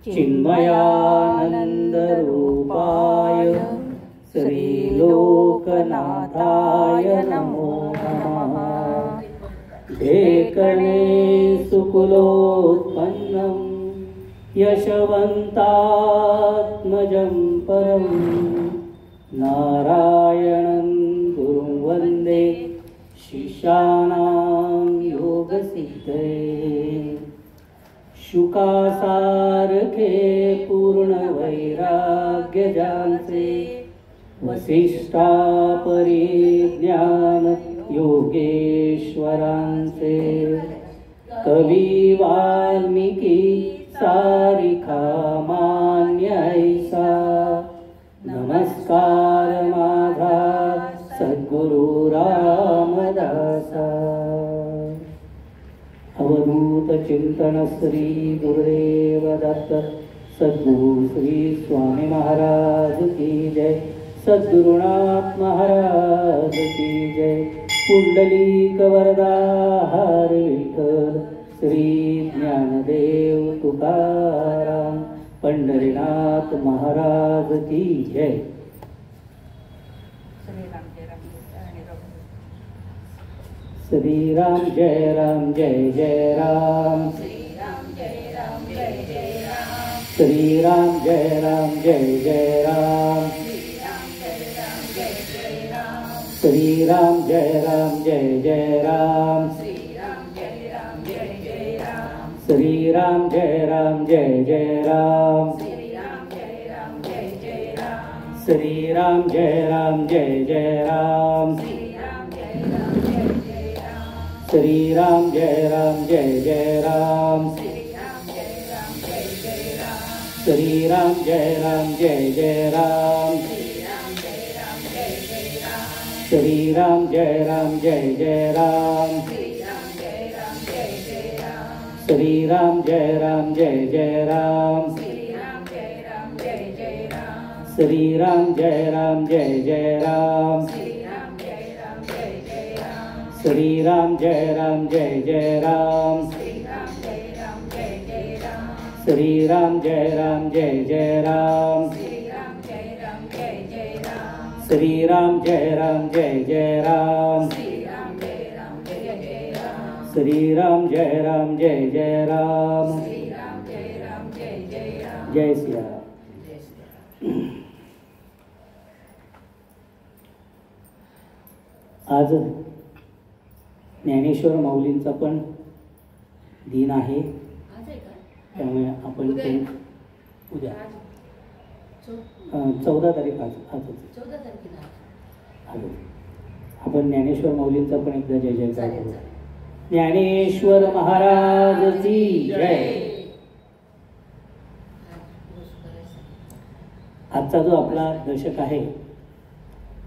चिन्मयानन्दरूपाय श्रीलोकनाथाय नमो नमः। ढेकणे सुकुलोत्पन्नं यशवन्तात्मजं परं नारायणं गुरुं वन्दे शिष्याणां योगसिद्धये। शुकासारखे पूर्ण वैराग्य जानसे वसिष्ठा परिज्ञान योगेश्वरांचे कवी वाल्मीकी सारिखा मान्य ऐसा नमस्कार माझा सद्गुरु रामदासा। अवधूत चिंतन श्री गुरुदेव दत्त सद्गुरु श्री स्वामी महाराज की जय। सद्गुरुनाथ महाराज की जय। पुंडलिक वरदा हर विठ्ठल श्री ज्ञानदेव तुकाराम पंढरीनाथ महाराज की जय। श्री राम जय राम जय जय राम। श्री राम जय राम जय जय राम। श्री राम जय राम जय जय राम। श्री राम जय राम जय जय राम। श्री राम जय राम जय जय राम। श्री राम जय राम जय जय राम। श्री राम जय राम जय जय राम। श्री राम जय राम जय जय राम। श्री राम जय राम जय जय राम। श्री राम जय राम जय जय राम। श्री राम जय राम जय जय राम। श्री राम जय राम जय जय राम। श्री राम जय राम जय जय राम। श्री राम जय राम जय जय राम। श्री राम जय राम जय जय राम। जय श्री राम। आज ज्ञानेश्वर माऊलींचा पण दिन आहे, त्यामुळे आपण ते उद्या 14 तारीख आज आपण ज्ञानेश्वर माऊलींचा पण एकदा जय जयकार करू। ज्ञानेश्वर महाराज की जय। आजचा जो आपला दशक आहे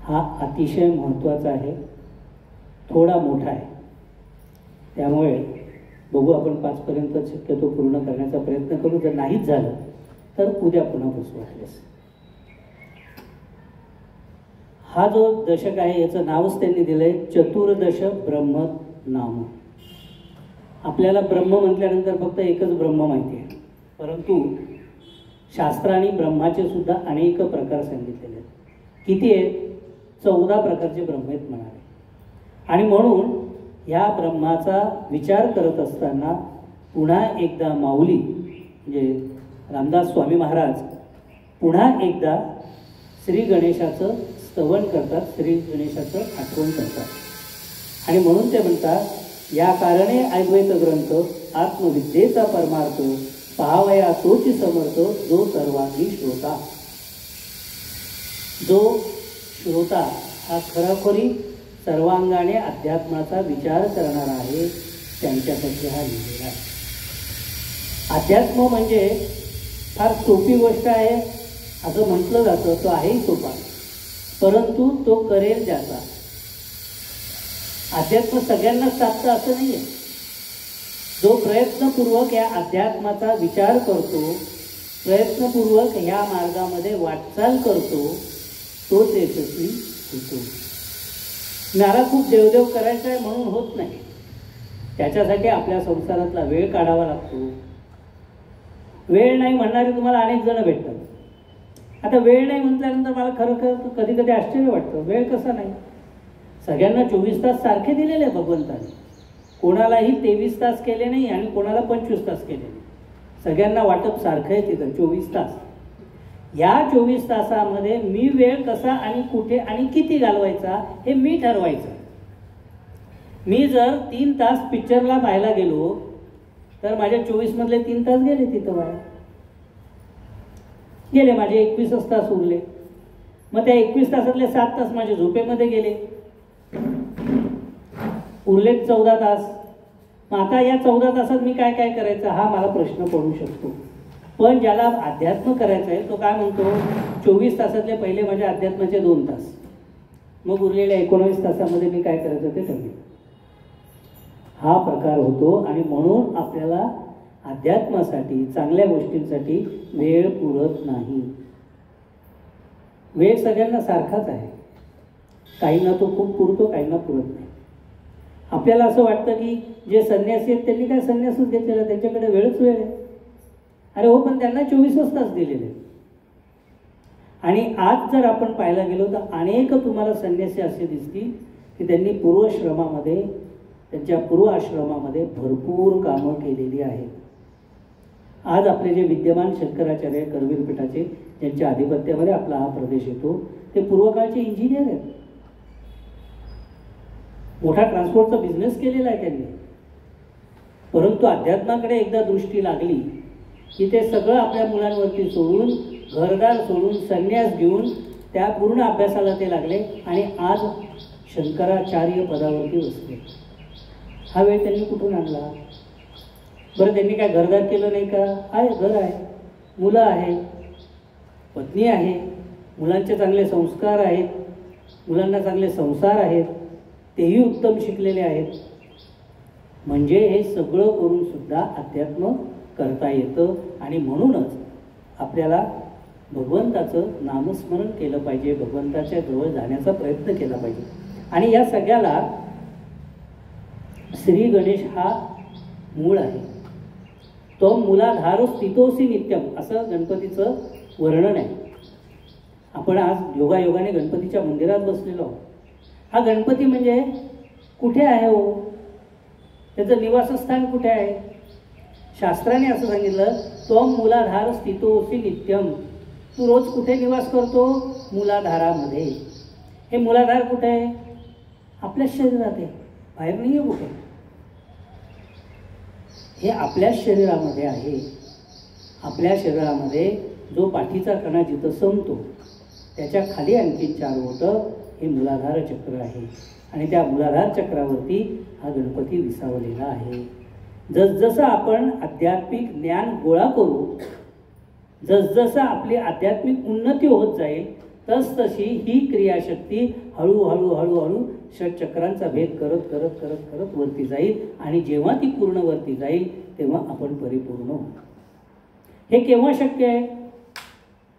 हा अतिशय महत्त्वाचा आहे, थोडा मोठा आहे, त्यामुळे बघू आपण 5 पर्यंत शक्यतो पूर्ण करण्याचा प्रयत्न करू। जर नाहीच झालं तर उद्या पुन्हा बसू वाटल्यास। हा जो दशक आहे याचं नावच त्यांनी दिलंय चतुर्दश ब्रह्म नाम। आपल्याला ब्रह्म म्हटल्यानंतर फक्त एकच ब्रह्म माहिती आहे, परंतु शास्त्राने ब्रह्माचे सुद्धा अनेक प्रकार सांगितलेले आहेत। किती आहेत? 14 प्रकारचे ब्रह्म आहेत म्हणाले। आणि म्हणून या ब्रह्माचा विचार करत असताना पुन्हा एकदा माऊली म्हणजे रामदास स्वामी महाराज पुन्हा एकदा श्री गणेशाचं स्तवन करतात, श्री गणेशाचं आठवण करतात। आणि म्हणून ते म्हणतात, या कारणे अद्वैत ग्रंथ आत्मविद्येचा परमार्थ पाहावया तोची समर्थ जो सर्वांगी श्रोता। जो श्रोता हा खरोखरी सर्वांगाने अध्यात्माचा विचार करणार आहे त्यांच्यासाठी हा लिहिलेला आहे। अध्यात्म म्हणजे फार सोपी गोष्ट आहे असं म्हटलं जातं, तो आहेही सोपा, परंतु तो करेल ज्याचा। अध्यात्म सगळ्यांना साधतं असं नाही आहे। जो प्रयत्नपूर्वक या अध्यात्माचा विचार करतो, प्रयत्नपूर्वक ह्या मार्गामध्ये वाटचाल करतो, तोच यशस्वी होतो। मला खूप देवदेव करायचा आहे म्हणून होत नाही, त्याच्यासाठी आपल्या संसारातला वेळ काढावा लागतो, वेळ नाही म्हणणारे तुम्हाला अनेक जण भेटतात. आता वेळ नाही म्हटल्यानंतर मला खरं कधी कधी आश्चर्य वाटतं, वेळ कसा नाही. सगळ्यांना 24 तास सारखे दिलेले आहे भगवंताने. कोणालाही 23 तास केले नाही आणि कोणाला 25 तास केले नाही. सगळ्यांना वाटप सारखं आहे तिथं 24 तास. या 24 तासामध्ये मी वेळ कसा आणि कुठे आणि किती घालवायचा हे मी ठरवायचं. मी जर 3 तास पिक्चरला पाहायला गेलो तर माझ्या 24 मधले 3 तास गेले तिथं बाहेर गेले, माझे 21 तास उरले. मग त्या 21 तासातले 7 तास माझ्या झोपेमध्ये गेले, उरले 14 तास. मग आता या 14 तासात मी काय काय करायचं हा मला प्रश्न पडू शकतो. पण ज्याला अध्यात्म करायचं आहे तो काय म्हणतो, 24 तासातले पहिले माझ्या अध्यात्माचे 2 तास, मग उरलेल्या 19 तासामध्ये मी काय करायचं ते ठरवेल. हा प्रकार होतो. आणि म्हणून आपल्याला अध्यात्मासाठी चांगल्या गोष्टींसाठी वेळ पुरत नाही. वेळ सगळ्यांना सारखाच आहे, काहींना तो खूप पुरतो, काहींना पुरत नाही. आपल्याला असं वाटतं की जे संन्यासी आहेत त्यांनी काय संन्यासच घेतलेला, त्यांच्याकडे वेळच वेळ आहे. अरे हो, पण त्यांना 24 तास दिलेले. आणि आज जर आपण पाहायला गेलो तर अनेक तुम्हाला संन्यासी असे दिसतील की त्यांनी पूर्वश्रमामध्ये, त्यांच्या पूर्वाश्रमामध्ये भरपूर कामं केलेली आहेत. आज आपले जे विद्यमान शंकराचार्य करवीर पीठाचे, ज्यांच्या आधिपत्यामध्ये आपला हा प्रदेश येतो, ते पूर्वकाळचे इंजिनियर आहेत. मोठा ट्रान्सपोर्टचा बिझनेस केलेला आहे त्यांनी. परंतु अध्यात्माकडे एकदा दृष्टी लागली की ते सगळं आपल्या मुलांवरती सोडून, घरदार सोडून, संन्यास घेऊन त्या पूर्ण अभ्यासाला ते लागले आणि आज शंकराचार्य पदावरती बसले. हा वेळ त्यांनी कुठून आणला बरं? त्यांनी काय घरदार केलं नाही का? आहे, घर आहे, मुलं आहे, पत्नी आहे, मुलांचे चांगले संस्कार आहेत, मुलांना चांगले संसार आहेत, तेही उत्तम शिकलेले आहेत. म्हणजे हे सगळं करून सुद्धा अध्यात्म करता येतं. आणि म्हणूनच आपल्याला भगवंताचं नामस्मरण केलं पाहिजे, भगवंताच्या जवळ जाण्याचा प्रयत्न केला पाहिजे. आणि या सगळ्याला श्री गणेश हा मूळ आहे. तो मूलाधार स्थितोसी नित्यम असं गणपतीचं वर्णन आहे. आपण आज योगायोगाने गणपतीच्या मंदिरात बसलेलो आहोत. हा गणपती म्हणजे कुठे आहे हो? त्याचं निवासस्थान कुठे आहे? शास्त्राने असं सांगितलं, तो मूलाधार स्थितोसी नित्यम. तू रोज कुठे निवास करतो? मूलाधारामध्ये. हे मूलाधार कुठे आहे? आपल्याच शरीरात आहे, बाहेर नाही आहे कुठे. हे आपल्याच शरीरामध्ये आहे. आपल्या शरीरामध्ये जो पाठीचा कणा जिथं संपतो त्याच्या खाली आणखी 4 बोटं हे मूलाधार चक्र आहे. आणि त्या मूलाधार चक्रावरती हा गणपती विसावलेला आहे. जसजसं आपण आध्यात्मिक ज्ञान गोळा करू, जसजसं आपली आध्यात्मिक उन्नती होत जाईल, तसतशी ही क्रियाशक्ती हळूहळू हळूहळू षटचक्रांचा भेद करत करत करत करत वरती जाईल. आणि जेव्हा ती पूर्ण वरती जाईल तेव्हा आपण परिपूर्ण होऊ. हे केव्हा शक्य आहे?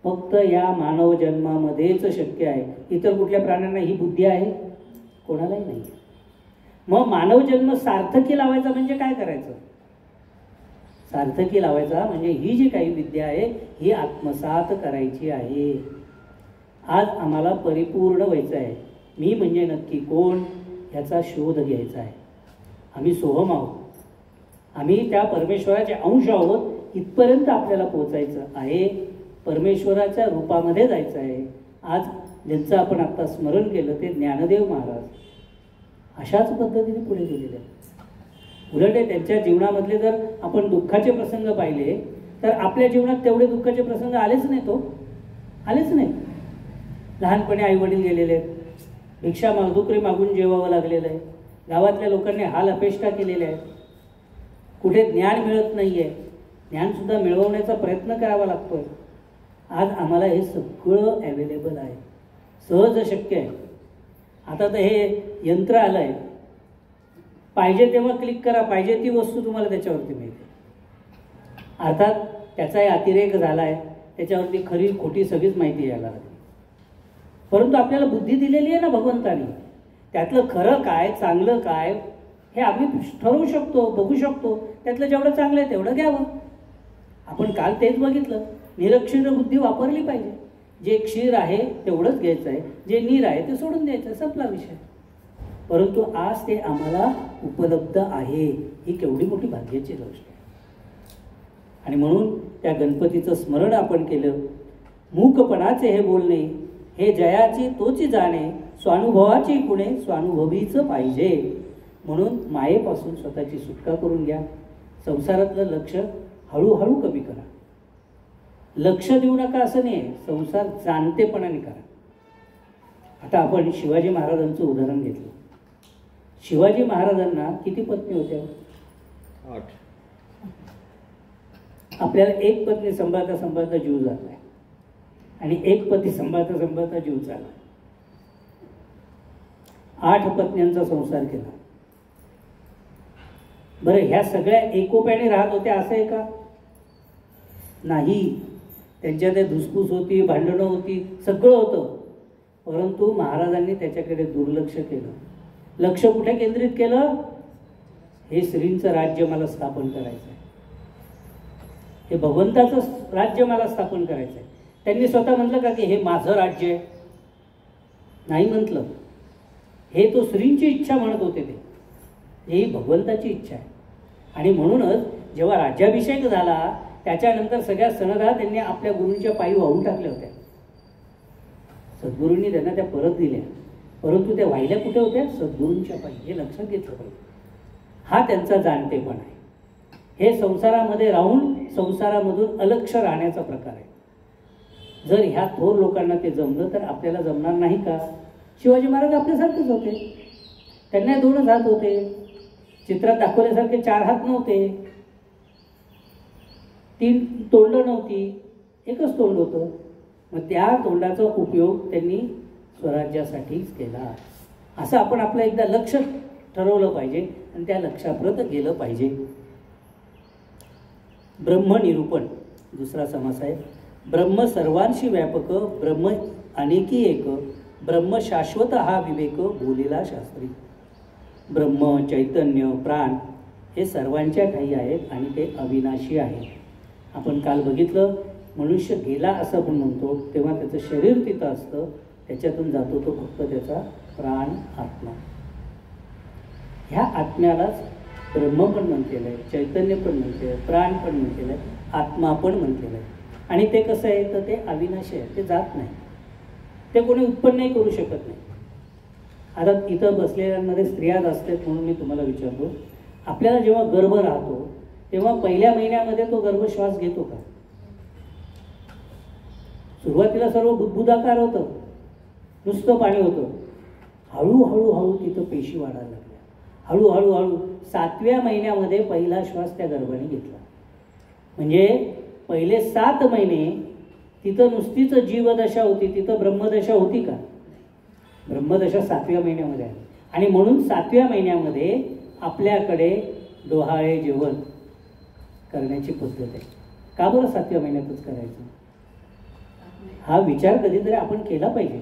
फक्त या मानव जन्मामध्येच शक्य आहे. इतर कुठल्या प्राण्यांना ही बुद्धी आहे? कोणालाही नाही. मग मानव जन्म सार्थकी लावायचा म्हणजे काय करायचं? सार्थकी लावायचा म्हणजे ही जी काही विद्या आहे ही आत्मसात करायची आहे. आज आम्हाला परिपूर्ण व्हायचं आहे. मी म्हणजे नक्की कोण याचा शोध घ्यायचा आहे. आम्ही सोहम आहोत, आम्ही त्या परमेश्वराचे अंश आहोत, इथपर्यंत आपल्याला पोचायचं आहे. परमेश्वराच्या रूपामध्ये जायचं आहे. आज ज्यांचं आपण आत्ता स्मरण केलं ते ज्ञानदेव महाराज अशाच पद्धतीने पुढे गेलेले आहेत. उलट त्यांच्या जीवनामधले जर आपण दुःखाचे प्रसंग पाहिले तर आपल्या जीवनात तेवढे दुःखाचे प्रसंग आलेच नाही. आलेच नाही. लहानपणी आईवडील गेलेले आहेत, भिक्षा नोकरी मागून जेवावं लागलेलं आहे, गावातल्या लोकांनी हाल अपेष्टा केलेल्या आहेत, कुठे ज्ञान मिळत नाही आहे, ज्ञानसुद्धा मिळवण्याचा प्रयत्न करावा लागतो आहे. आज आम्हाला हे सगळं अवेलेबल आहे, सहज शक्य आहे. आता तर हे यंत्र आलं आहे, पाहिजे तेव्हा क्लिक करा, पाहिजे ती वस्तू तुम्हाला त्याच्यावरती मिळते. अर्थात त्याचाही अतिरेक झाला आहे, त्याच्यावरती खरी खोटी सगळीच माहिती यायला लागली. परंतु आपल्याला बुद्धी दिलेली आहे ना भगवंतानी, त्यातलं खरं काय चांगलं काय हे आम्ही ठरवू शकतो, बघू शकतो. त्यातलं जेवढं चांगलं आहे तेवढं घ्यावं. आपण काल तेच बघितलं, निरक्षीर बुद्धी वापरली पाहिजे. जे क्षीर आहे तेवढंच घ्यायचं आहे, जे नीर आहे ते सोडून द्यायचं, संपला विषय. परंतु आज ते आम्हाला उपलब्ध आहे, ही केवढी मोठी भाग्याची गोष्ट आहे. आणि म्हणून त्या गणपतीचं स्मरण आपण केलं. मूकपणाचे हे बोलणे, हे जयाची तोची जाणे, स्वानुभवाची गुणे स्वानुभवीचं पाहिजे. म्हणून मायेपासून स्वतःची सुटका करून घ्या. संसारातलं लक्ष हळूहळू कमी करा. लक्ष देऊ नका असं नाही, संसार जाणतेपणाने करा. आता आपण शिवाजी महाराजांचं उदाहरण घेतलं. शिवाजी महाराजांना किती पत्नी होत्या? 8. आपल्याला एक पत्नी सांभाळता सांभाळता जीव जातलाय आणि एक पती सांभाळता सांभाळता जीव चालला. 8 पत्न्यांचा संसार केला. बरं, ह्या सगळ्या एकोप्याने राहत होत्या असं आहे का? नाही. त्यांच्या ते धुसफूस होती, भांडणं होती, सगळं होतं. परंतु महाराजांनी त्याच्याकडे दुर्लक्ष केलं. लक्ष कुठे केंद्रित केलं? हे श्रींचं राज्य मला स्थापन करायचं आहे, हे भगवंताचं राज्य मला स्थापन करायचं आहे. त्यांनी स्वतः म्हटलं का की हे माझं राज्य आहे? नाही म्हटलं. हे तो श्रींची इच्छा म्हणत होते, ते ही भगवंताची इच्छा आहे. आणि म्हणूनच जेव्हा राज्याभिषेक झाला त्याच्यानंतर सगळ्या सणदा त्यांनी आपल्या गुरूंच्या पायी वाहून टाकल्या होत्या. सद्गुरूंनी त्यांना त्या परत दिल्या, परंतु त्या वाहिल्या कुठे होत्या? सद्गुरूंच्या पायी. हे लक्षात घेतलं पाहिजे. हा त्यांचा जाणतेपण आहे. हे संसारामध्ये राहून संसारामधून अलक्ष राहण्याचा प्रकार आहे. जर ह्या थोर लोकांना ते जमलं तर आपल्याला जमणार नाही का? शिवाजी महाराज आपल्यासारखेच होते. त्यांना 2 हात होते. चित्रात दाखवल्यासारखे 4 हात नव्हते, 3 तोंड नव्हती, एकच तोंड होतं. मग त्या तोंडाचा उपयोग त्यांनी स्वराज्यासाठीच केला. असं आपण आपलं एकदा लक्ष ठरवलं पाहिजे आणि त्या लक्षाप्रत गेलं पाहिजे. ब्रह्मनिरूपण दुसरा समास आहे. ब्रह्म सर्वांशी व्यापक, ब्रह्म अनेकी एक, ब्रह्म शाश्वत हा विवेक बोलिला शास्त्री. ब्रह्म, चैतन्य, प्राण हे सर्वांच्या ठायी आहेत आणि ते अविनाशी आहे. आपण काल बघितलं, मनुष्य गेला असं आपण म्हणतो तेव्हा त्याचं शरीर तिथं असतं, त्याच्यातून जातो तो फक्त त्याचा प्राण, आत्मा. ह्या आत्म्यालाच ब्रह्म पण म्हटलेलं आहे, चैतन्य पण म्हटलेलं आहे, प्राण पण म्हटलेलं आहे, आत्मा पण म्हटलेलं आहे. आणि ते कसं आहे तर ते अविनाशी आहे, ते जात नाही, ते कोणी उत्पन्नही करू शकत नाही. आता इथं बसलेल्यांमध्ये स्त्रिया असतात म्हणून मी तुम्हाला विचारतो, आपल्याला जेव्हा गर्भ राहतो तेव्हा पहिल्या महिन्यामध्ये तो गर्भ श्वास घेतो का? सुरुवातीला सर्व बुदबुदाकार होतं, नुसतं पाणी होतं. हळूहळू हळू तिथं पेशी वाढायला लागल्या. हळूहळू 7व्या महिन्यामध्ये पहिला श्वास त्या गर्भाने घेतला. म्हणजे पहिले 7 महिने तिथं नुसतीच जीवदशा होती, तिथं ब्रह्मदशा होती का? ब्रह्मदशा 7व्या महिन्यामध्ये आहे. आणि म्हणून 7व्या महिन्यामध्ये आपल्याकडे डोहाळे जेवण करण्याची पद्धत आहे. का बरं 7व्या महिन्यातच करायचं? हा विचार कधीतरी आपण केला पाहिजे.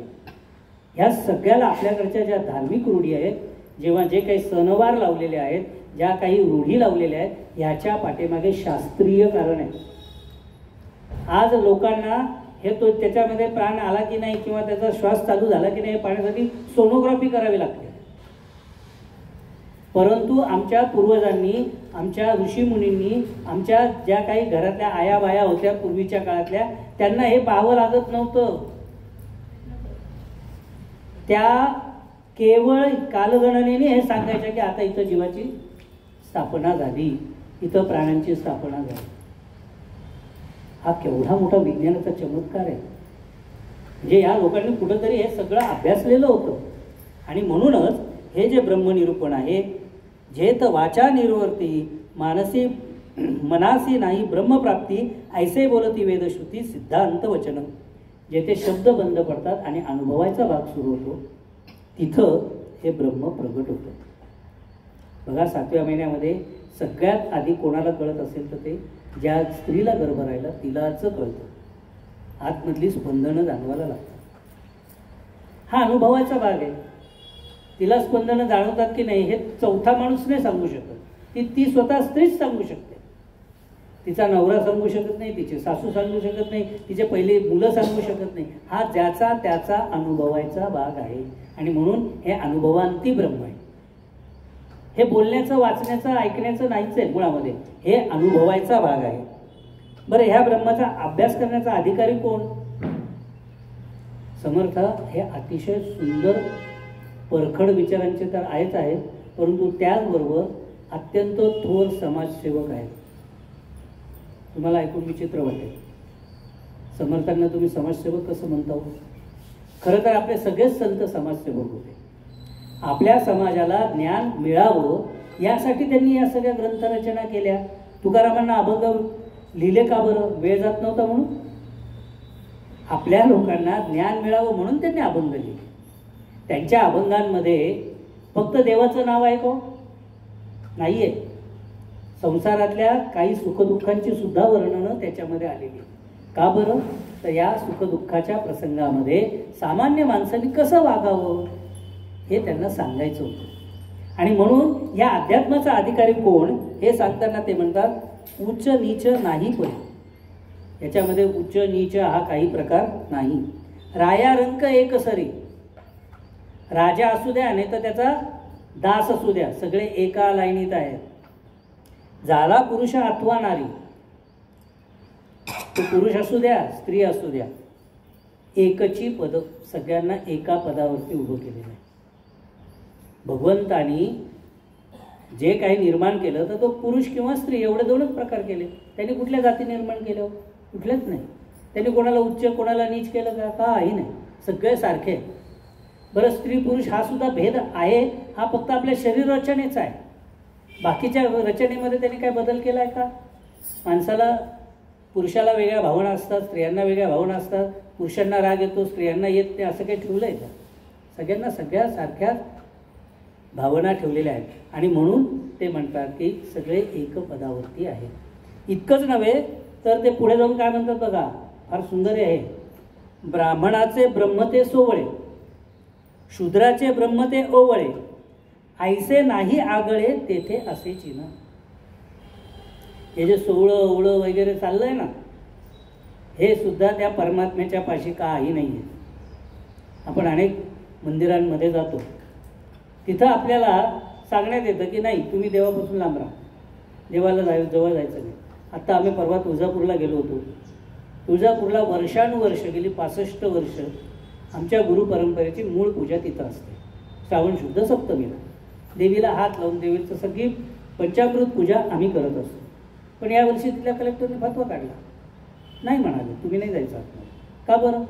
ह्या सगळ्याला आपल्याकडच्या ज्या धार्मिक रूढी आहेत, जेव्हा जे काही सणवार लावलेले आहेत, ज्या काही रूढी लावलेल्या आहेत, ह्याच्या पाठीमागे शास्त्रीय कारण आहे. आज लोकांना हे तो त्याच्यामध्ये प्राण आला की नाही किंवा त्याचा श्वास चालू झाला की नाही हे पाहण्यासाठी सोनोग्राफी करावी लागते. परंतु आमच्या पूर्वजांनी, आमच्या ऋषीमुनींनी, आमच्या ज्या काही घरातल्या आयाबाया होत्या पूर्वीच्या काळातल्या, त्यांना हे पाहावं लागत नव्हतं. त्या केवळ कालगणनेने हे सांगायच्या की आता इथं जीवाची स्थापना झाली, इथं प्राण्यांची स्थापना झाली. हा केवढा मोठा विज्ञानाचा चमत्कार आहे. म्हणजे या लोकांनी कुठंतरी हे सगळं अभ्यासलेलं होतं. आणि म्हणूनच हे जे ब्रह्मनिरूपण आहे, जेत वाचा निर्वर्ती मानसी मनासी नाही ब्रह्मप्राप्ती, ऐसे बोलती वेदश्रुती सिद्धांत वचन. जेथे शब्द बंद पडतात आणि अनुभवाचा भाग सुरू होतो तिथं हे ब्रह्म प्रगट होतं. बघा 7व्या महिन्यामध्ये सगळ्यात आधी कोणाला कळत असेल तर ते ज्या स्त्रीला गर्भ राहिला तिलाच कळतं. आतमधली स्पंदनं जाणवायला लागतात. हा अनुभवाचा भाग आहे. तिला स्पंदनं जाणवतात की नाही हे चौथा माणूस नाही सांगू शकत. ती स्वतः स्त्रीच सांगू शकते. तिचा नवरा सांगू शकत नाही, तिचे सासू सांगू शकत नाही, तिचे पहिले मुलं सांगू शकत नाही. हा ज्याचा त्याचा अनुभवायचा भाग आहे. आणि म्हणून हे अनुभवांती ब्रह्म आहे. हे बोलण्याचं, वाचण्याचं, ऐकण्याचं नाहीच आहे मुळामध्ये, हे अनुभवायचा भाग आहे. बरं, ह्या ब्रह्माचा अभ्यास करण्याचा अधिकारी कोण? समर्थ हे अतिशय सुंदर परखड विचारांचे तर आहेत, परंतु त्याचबरोबर अत्यंत थोर समाजसेवक आहेत. तुम्हाला ऐकून विचित्र वाटेल, समर्थांना तुम्ही समाजसेवक कसं म्हणता हो? खरं तर आपले सगळेच संत समाजसेवक होते. आपल्या समाजाला ज्ञान मिळावं यासाठी त्यांनी या सगळ्या ग्रंथरचना केल्या. तुकारामांना अभंग लिहिले का बरं? वेळ जात नव्हता म्हणून? आपल्या लोकांना ज्ञान मिळावं म्हणून त्यांनी अभंग लिहिले. त्यांच्या अभंगांमध्ये फक्त देवाचं नाव आहे का? नाहीये. संसारातल्या काही सुखदुःखांची सुद्धा वर्णनं त्याच्यामध्ये आलेली. का बरं? तर या सुखदुःखाच्या प्रसंगामध्ये सामान्य माणसांनी कसं वागावं हे त्यांना सांगायचं होतं. आणि म्हणून या अध्यात्माचा अधिकारी कोण हे सांगताना ते म्हणतात उच्च नीच नाही पण. याच्यामध्ये उच्च नीच हा काही प्रकार नाही. राया रंक एक सरी. राजा असू द्या नाही तर त्याचा दास असू द्या, सगळे एका लाईनीत आहेत. झाला पुरुष अथवा नारी, तो पुरुष असू द्या स्त्री असू द्या, एकची पद, सगळ्यांना एका पदावरती उभं केलेलं आहे. भगवंतानी जे काही निर्माण केलं तर तो पुरुष किंवा स्त्री एवढे दोनच प्रकार केले. त्यांनी कुठल्या जाती निर्माण केल्या? कुठल्याच नाही. त्यांनी कोणाला उच्च कोणाला नीच केलं का? काही नाही, सगळे सारखे. बरं, स्त्री पुरुष हा सुद्धा भेद आहे, हा फक्त आपल्या शरीर रचनेचा आहे. बाकीच्या रचनेमध्ये त्यांनी काय बदल केला आहे का? माणसाला, पुरुषाला वेगळ्या भावना असतात, स्त्रियांना वेगळ्या भावना असतात. पुरुषांना राग येतो, स्त्रियांना येत नाही, असं काही ठेवलं आहे का? सगळ्यांना सगळ्या सारख्याच भावना ठेवलेल्या आहेत. आणि म्हणून ते म्हणतात की सगळे एक पदावरती आहेत. इतकंच नव्हे तर ते पुढे जाऊन काय म्हणतात बघा, फार सुंदर आहे. ब्राह्मणाचे ब्रह्म ते सोवळे, शूद्राचे ब्रह्म ते ओवळे, ऐसे नाही आगळे तेथे असे चिन्ह. हे जे सोवळं ओवळं वगैरे चाललंय ना, हे सुद्धा त्या परमात्म्याच्या पाशी काही नाही आहे. आपण अनेक मंदिरांमध्ये जातो, तिथं आपल्याला सांगण्यात येतं की नाही तुम्ही देवापासून लांब राहा, देवाला जवळ जायचं नाही. आत्ता आम्ही परवा तुळजापूरला गेलो होतो. तुळजापूरला वर्षानुवर्ष गेली 65 वर्ष आमच्या गुरु परंपरेची मूळ पूजा तिथं असते. श्रावण शुद्ध सप्तमीला देवीला हात लावून देवीचं सगळी पंचामृत पूजा आम्ही करत असतो. पण यावर्षी तिथल्या कलेक्टरने फतवा काढला, नाही म्हणाले तुम्ही नाही जायचं आतमध्ये. का बरं?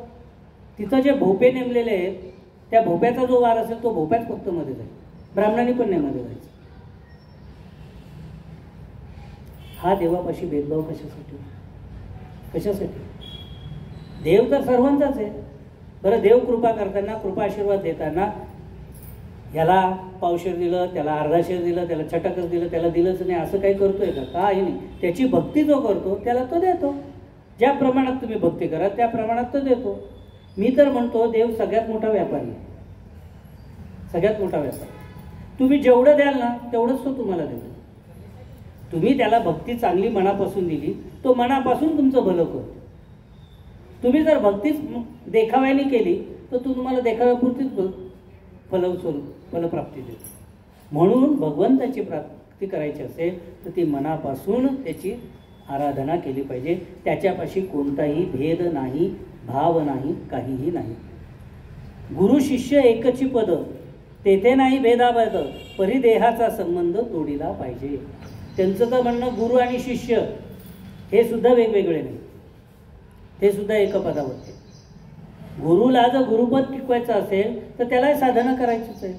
तिथं जे भोपे नेमलेले आहेत त्या भोप्याचा जो वार असेल तो भोप्याच फक्त मध्ये जाईल, ब्राह्मणांनी पण नाही मध्ये जायचं. हा देवापाशी भेदभाव कशासाठी? कशासाठी? देव तर सर्वांचाच आहे. बरं, देव कृपा करताना, कृपा आशीर्वाद देताना ह्याला पावशेर दिलं, त्याला अर्धाशेर दिलं, त्याला छटाकच दिलं, त्याला दिलंच नाही असं काही करतोय का? काही नाही. त्याची भक्ती जो करतो त्याला तो देतो. ज्या प्रमाणात तुम्ही भक्ती करा त्या प्रमाणात तो देतो. मी तर म्हणतो देव सगळ्यात मोठा व्यापारी आहे, सगळ्यात मोठा व्यापारी. तुम्ही जेवढं द्याल ना तेवढंच तो तुम्हाला देतो. तुम्ही त्याला भक्ती चांगली मनापासून दिली, तो मनापासून तुमचं भलं करतो. तुम्ही जर भक्तीच देखाव्याने केली तर तो तुम्हाला देखाव्यापुरतीच फलप्राप्ती देतो. म्हणून भगवंताची प्राप्ती करायची असेल तर ती मनापासून त्याची आराधना केली पाहिजे. त्याच्यापाशी कोणताही भेद नाही, भाव नाही, काहीही नाही. गुरु शिष्य एकची पद, तेथे नाही भेदाभेद, परिदेहाचा संबंध तोडीला पाहिजे. त्यांचं तर म्हणणं गुरु आणि शिष्य हे सुद्धा वेगवेगळे नाही, ते सुद्धा एक पदावरती. गुरुला जर गुरुपद टिकवायचं असेल तर त्याला साधना करायचीच आहे.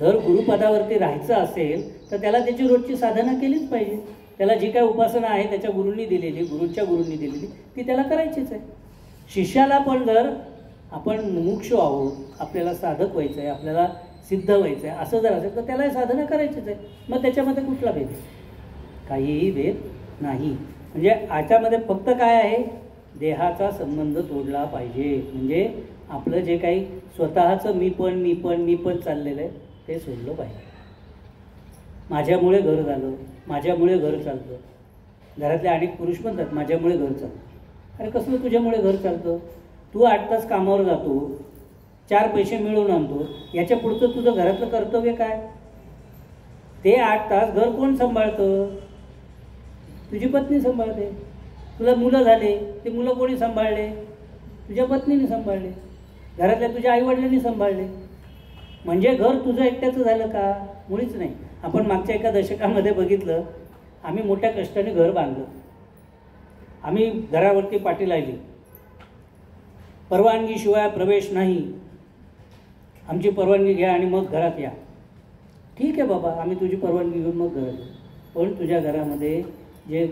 जर गुरुपदावरती राहायचं असेल तर त्याला त्याची रोजची साधना केलीच पाहिजे. त्याला जी काय उपासना आहे त्याच्या गुरूंनी दिलेली, गुरूंच्या गुरूंनी दिलेली ती त्याला करायचीच आहे. शिष्याला पण जर आपण मुमुक्षु आहोत, आपल्याला साधक व्हायचं आहे, आपल्याला सिद्ध व्हायचं आहे असं जर असेल तर त्याला साधना करायचीच आहे. मग त्याच्यामध्ये कुठला भेद आहे? काहीही भेद नाही. म्हणजे याच्यामध्ये फक्त काय आहे, देहाचा संबंध तोडला पाहिजे. म्हणजे आपलं जे काही स्वतःचं मी पण चाललेलं आहे ते सोडलं पाहिजे. माझ्यामुळे घर झालं, माझ्यामुळे घर चालतं. घरातले अनेक पुरुष म्हणतात माझ्यामुळे घर चालतं. अरे कसलं तुझ्यामुळे घर चालतं? तू 8 तास कामावर जातो, 4 पैसे मिळवून आणतो, याच्या पुढचं तुझं घरातलं कर्तव्य काय? ते 8 तास घर कोण सांभाळतं? तुझी पत्नी सांभाळते. तुला मुलं झाले, ते मुलं कोणी सांभाळले? तुझ्या पत्नीने सांभाळले. घरातल्या तुझ्या आईवडिलांनी सांभाळले. म्हणजे घर तुझं एकट्याचं झालं का? मुळीच नाही. आपण मागच्या एका दशकामध्ये बघितलं, आम्ही मोठ्या कष्टाने घर बांधलं. आम्ही घरावरती पाटी लावली, परवानगीशिवाय प्रवेश नाही, आमची परवानगी घ्या आणि मग घरात या. ठीक आहे बाबा, आम्ही तुझी परवानगी घेऊन मग घरात येऊ. पण तुझ्या घरामध्ये जे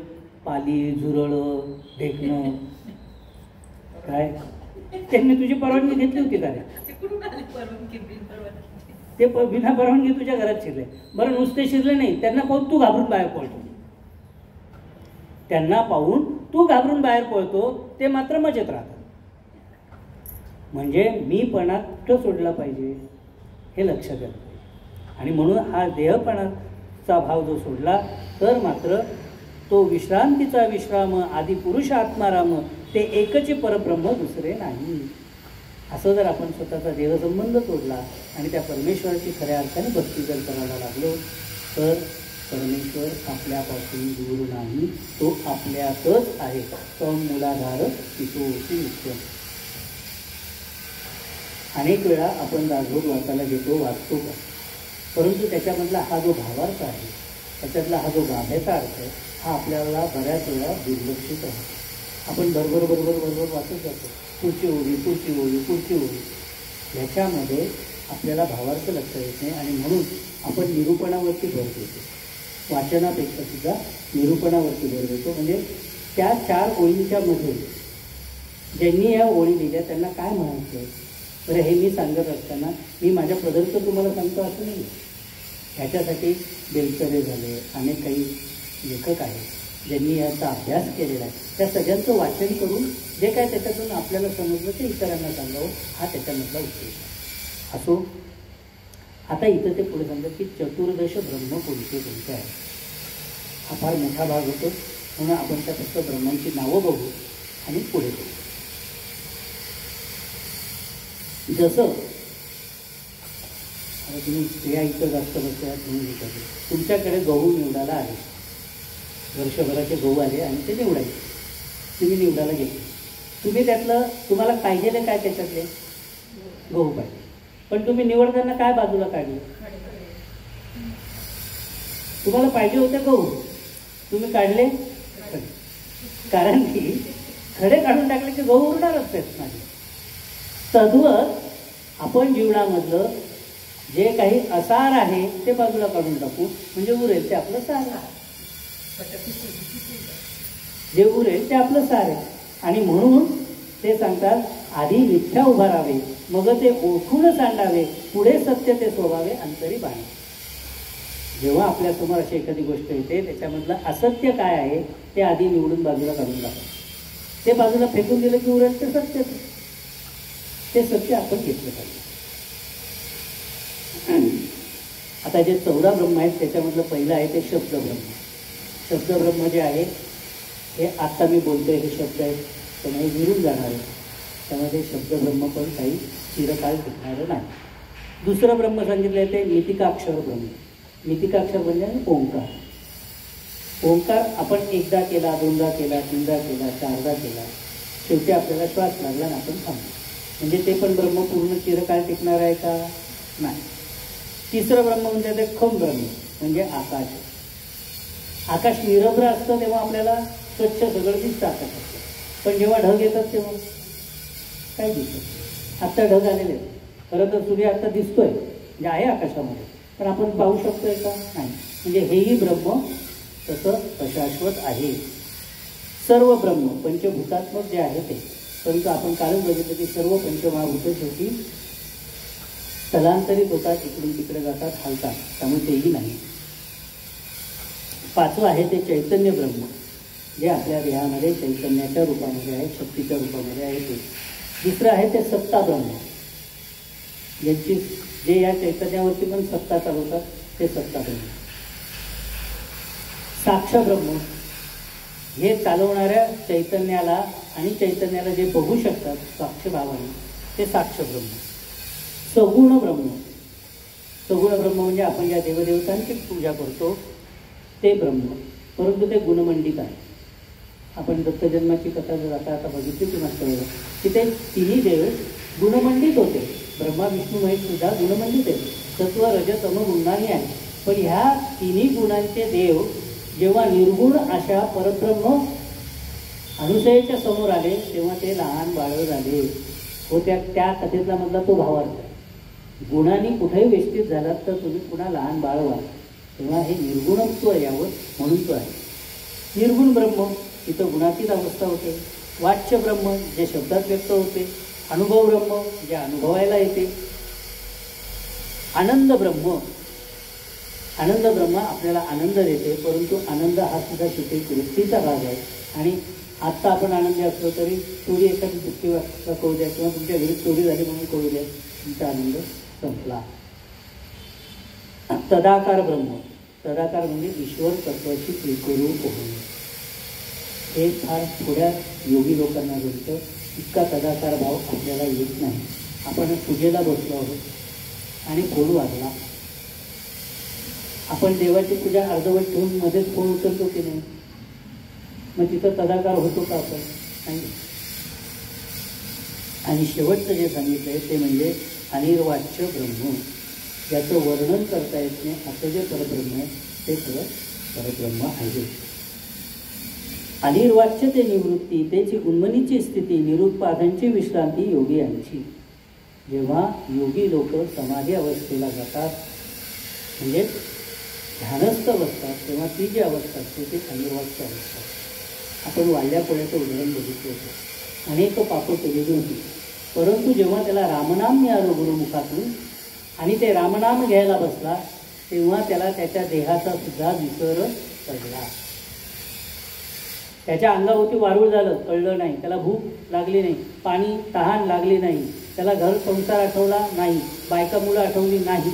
पाली, झुरळं, ढेकणं काय, त्यांनी तुझी परवानगी घेतली होती का? ते बिना परवानगी तुझ्या घरात शिरले. बरं, नुसते शिरले नाही, त्यांना पाहून तू घाबरून बाहेर पळतो. त्यांना पाहून तू घाबरून बाहेर पळतो, ते मात्र मजेत राहतात. म्हणजे मीपणा कुठं सोडला पाहिजे हे लक्षात घ्या. आणि म्हणून हा देहपणाचा भाव जो सोडला तर मात्र तो विश्रांतीचा विश्राम आदि पुरुष आत्माराम, ते एकचे परब्रह्म दुसरे नाही. असं जर आपण स्वतःचा देहसंबंध तोडला आणि त्या परमेश्वराची खऱ्या अर्थाने भक्ती जर करायला लागलो तर परमेश्वर आपल्यापासून दूर नाही, तो आपल्यातच आहे. तम मूलाधार पितोसी नित्य. अनेक वेळा आपण दासबोध वाचायला घेतो, वाचतो का, परंतु त्याच्यामधला हा जो भावार्थ आहे, त्याच्यातला हा जो गाभ्याचा अर्थ आहे, हा आपल्याला बऱ्याच वेळा दुर्लक्षित राहतो. आपण बरोबर वाचत जातो, पुढची ओळी. ह्याच्यामध्ये आपल्याला भावार्थ लक्षात येत नाही आणि म्हणून आपण निरूपणावरती भर देतो. वाचनापेक्षा सुद्धा निरूपणावरती भर देतो. म्हणजे त्या 4 ओळींच्या मध्ये ज्यांनी या ओळी लिहिल्या त्यांना काय म्हणायचं, बरं हे मी सांगत असताना मी माझ्या पदरचं तुम्हाला सांगतो असं नाही. ह्याच्यासाठी बेलसरे झाले, अनेक काही लेखक आहेत ज्यांनी याचा अभ्यास केलेला आहे. त्या सगळ्यांचं वाचन करून जे काय त्याच्यातून आपल्याला समजलं ते इतरांना सांगावं, हा त्याच्यामधला उद्देश असो. आता इथं ते पुढे सांगतात की चतुर्दश ब्रह्म कोणते आहे. हा फार मोठा भाग होतो, म्हणून आपण त्या फक्त ब्रह्मांची नावं बघू आणि पुढे बघू. जसं आता तुम्ही स्त्रिया इथं जास्त बसल्या म्हणून विचारले, तुमच्याकडे गहू निवडायला आहे, वर्षभराचे गहू आले आणि ते निवडायचे, तुम्ही निवडायला घेतले. तुम्ही त्यातलं तुम्हाला पाहिजे काय, त्याच्यातले गहू पाहिजे, पण तुम्ही निवडताना काय बाजूला काढले? तुम्हाला पाहिजे होते गहू, तुम्ही काढले खडे. कारण की खडे काढून टाकले की गहू उरणारच आहेत माझे. तद्वत आपण जीवनामधलं जे काही असार आहे ते बाजूला काढून टाकू, म्हणजे उरेल ते आपलं सार आहे. जे उरेल ते आपलं सार आहे. आणि म्हणून ते सांगतात आधी मिथ्या उभारावे, मग ते ओळखून सांडावे, पुढे सत्य ते सोडावे, अंतरी बाणे. जेव्हा आपल्यासमोर अशी एखादी गोष्ट येते त्याच्यामधलं असत्य काय आहे ते आधी निवडून बाजूला काढून टाकावं. ते बाजूला फेकून दिलं की उरेल ते सत्य. ते सत्य आपण घेतलं पाहिजे. आता जे 14 ब्रह्म आहेत त्याच्यामधलं पहिलं आहे ते शब्दब्रह्म. शब्दब्रह्म जे आहे हे आत्ता मी बोलतोय हे शब्द आहेत त्यामुळे विरून जाणार आहे, त्यामध्ये शब्दब्रह्म पण काही चिरकाळ टिकणारं नाही. दुसरं ब्रह्म सांगितलं आहे ते मितिकाक्षर ब्रह्म. मितिकाक्षर म्हणजे ओंकार. ओंकार आपण एकदा केला, दोनदा केला, तीनदा केला, चारदा केला, शेवटी आपल्याला श्वास लागला आणि आपण थांबलो. म्हणजे ते पण ब्रह्म पूर्ण चिरकाळ टिकणार आहे का? नाही. तिसरं ब्रह्म म्हणजे ते खम ब्रह्म म्हणजे आकाश. आकाश निरभ्र असतं तेव्हा आपल्याला स्वच्छ सगळं दिसतं आकाशात, पण जेव्हा ढग येतात तेव्हा काय दिसतं? आत्ता ढग आलेले आहेत, खरं तर सूर्य आत्ता दिसतोय म्हणजे आहे आकाशामध्ये, पण आपण पाहू शकतोय का? नाही. म्हणजे हेही ब्रह्म तसं अशाश्वत आहे. सर्व ब्रह्म पंचभूतात्मक जे आहे ते, परंतु आपण कालच बघितलं की सर्व पंचमहाभूत शेवटी स्थलांतरित होतात, इकडून तिकडे जातात, हालतात, त्यामुळे तेही नाही. पाचवं आहे ते चैतन्य ब्रह्म जे आपल्या देहामध्ये चैतन्याच्या रूपामध्ये आहे, शक्तीच्या रूपामध्ये आहे ते. दुसरं आहे ते सत्ता ब्रह्म, ज्यांची जे या चैतन्यावरती पण सत्ता चालवतात ते सत्ता ब्रह्म. साक्ष ब्रह्म हे चालवणाऱ्या चैतन्याला आणि चैतन्याला जे बघू शकतात साक्ष भावाने ते साक्ष ब्रह्म. सगुण ब्रह्म, सगुण ब्रह्म म्हणजे आपण ज्या देवदेवतांची पूजा करतो ते ब्रह्म, परंतु ते गुणमंडित आहे. आपण दत्तजन्माची कथा जर आता बघितली तुम्हाला कळलं की ते तिन्ही देव गुणमंडित होते. ब्रह्मा विष्णू महेश सुद्धा गुणमंडित आहे, सत्व रज तम गुणांनी आहे. पण ह्या तिन्ही गुणांचे देव जेव्हा निर्गुण अशा परब्रह्म अनुसयेच्या समोर आले तेव्हा ते लहान बाळ झाले. व त्या कथेतला मधला तो भावार्थ आहे. गुणांनी कुठेही वेष्टीत झालात तर तुम्ही पुन्हा लहान बाळ व्हा. तेव्हा हे निर्गुणत्व यावं म्हणून तो आहे. निर्गुण ब्रह्म तिथं गुणातीत अवस्था होते. वाच्य ब्रह्म जे शब्दात व्यक्त होते. अनुभव ब्रह्म जे अनुभवायला येते. आनंद ब्रह्म, आनंद ब्रह्म आपल्याला आनंद देते, परंतु आनंद हा सुद्धा शेवटी वृत्तीचा भाग आहे. आणि आत्ता आपण आनंदी असलो तरी चोरी एखादी दुःखी वाटता कळू द्या किंवा तुमच्या घरी चोरी झाली म्हणून कळू द्या, तुमचा आनंद संपला. तदाकार ब्रह्म, तदाकार म्हणजे ईश्वर तत्वाची त्रिकोरूप होणे. हे फार थोड्या योगी लोकांना जमतं. इतका तदाकार भाव आपल्याला येत नाही. आपण पूजेला बसलो आहोत आणि फोन वाजला. आपण देवाची पूजा अर्धवट ठेवून मध्येच फोन उचलतो की नाही? मग तिथं तदाकार होतो का आपण? नाही. आणि शेवटचं जे सांगितलंय ते म्हणजे अनिर्वाच्य ब्रह्म, ज्याचं वर्णन करता येत नाही असं जे परब्रह्म आहे ते खरं परब्रह्म आहे. अनिर्वाच्य ते निवृत्ती, त्याची उन्मनीची स्थिती, निरुत्पादनची विश्रांती योगी यांची. जेव्हा योगी लोक समाधी अवस्थेला जातात म्हणजे ध्यानस्थ बसतात तेव्हा ती जी अवस्था असते ती अनिर्वाच्य अवस्था. आपण वाल्या कोळ्याचं उदाहरण बघितलं होतं. अनेक पापं केलेली होती, परंतु जेव्हा त्याला रामनाम मिळालं गुरुमुखातून आणि ते रामनाम घ्यायला बसला तेव्हा त्याला त्याच्या देहाचा सुद्धा विसर पडला. त्याच्या अंगावरती वारूळ झालं, कळलं नाही. त्याला भूक लागली नाही, पाणी तहान लागली नाही, त्याला घर संसार आठवला नाही, बायका मुलं आठवली नाही.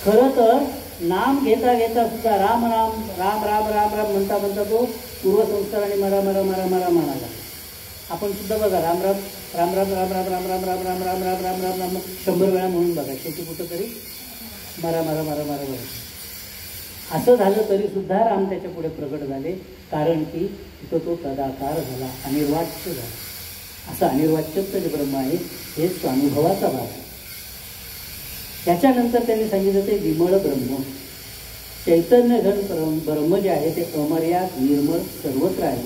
खरं तर नाम घेता घेता सुद्धा राम राम राम राम राम राम म्हणता म्हणता तो पूर्वसंस्काराने मरा मरा मरा मरा म्हणाला. आपण सुद्धा बघा राम राम राम राम राम राम राम राम राम राम राम राम राम राम राम 100 वेळा म्हणून बघा, शेवटी कुठं तरी मरा मरा मरा मरा मरा. असं झालं तरी सुद्धा राम त्याच्या पुढे प्रगट झाले, कारण की तिथं तो तदाकार झाला, अनिर्वाच्य झाला. असं अनिर्वाच्यत्व जे ब्रह्म आहे हे स्वानुभवाचा भाग आहे. त्याच्यानंतर त्यांनी सांगितलं ते विमळ ब्रह्म, चैतन्य घन ब्रह्म जे आहे ते अमर्याद निर्मळ सर्वत्र आहे.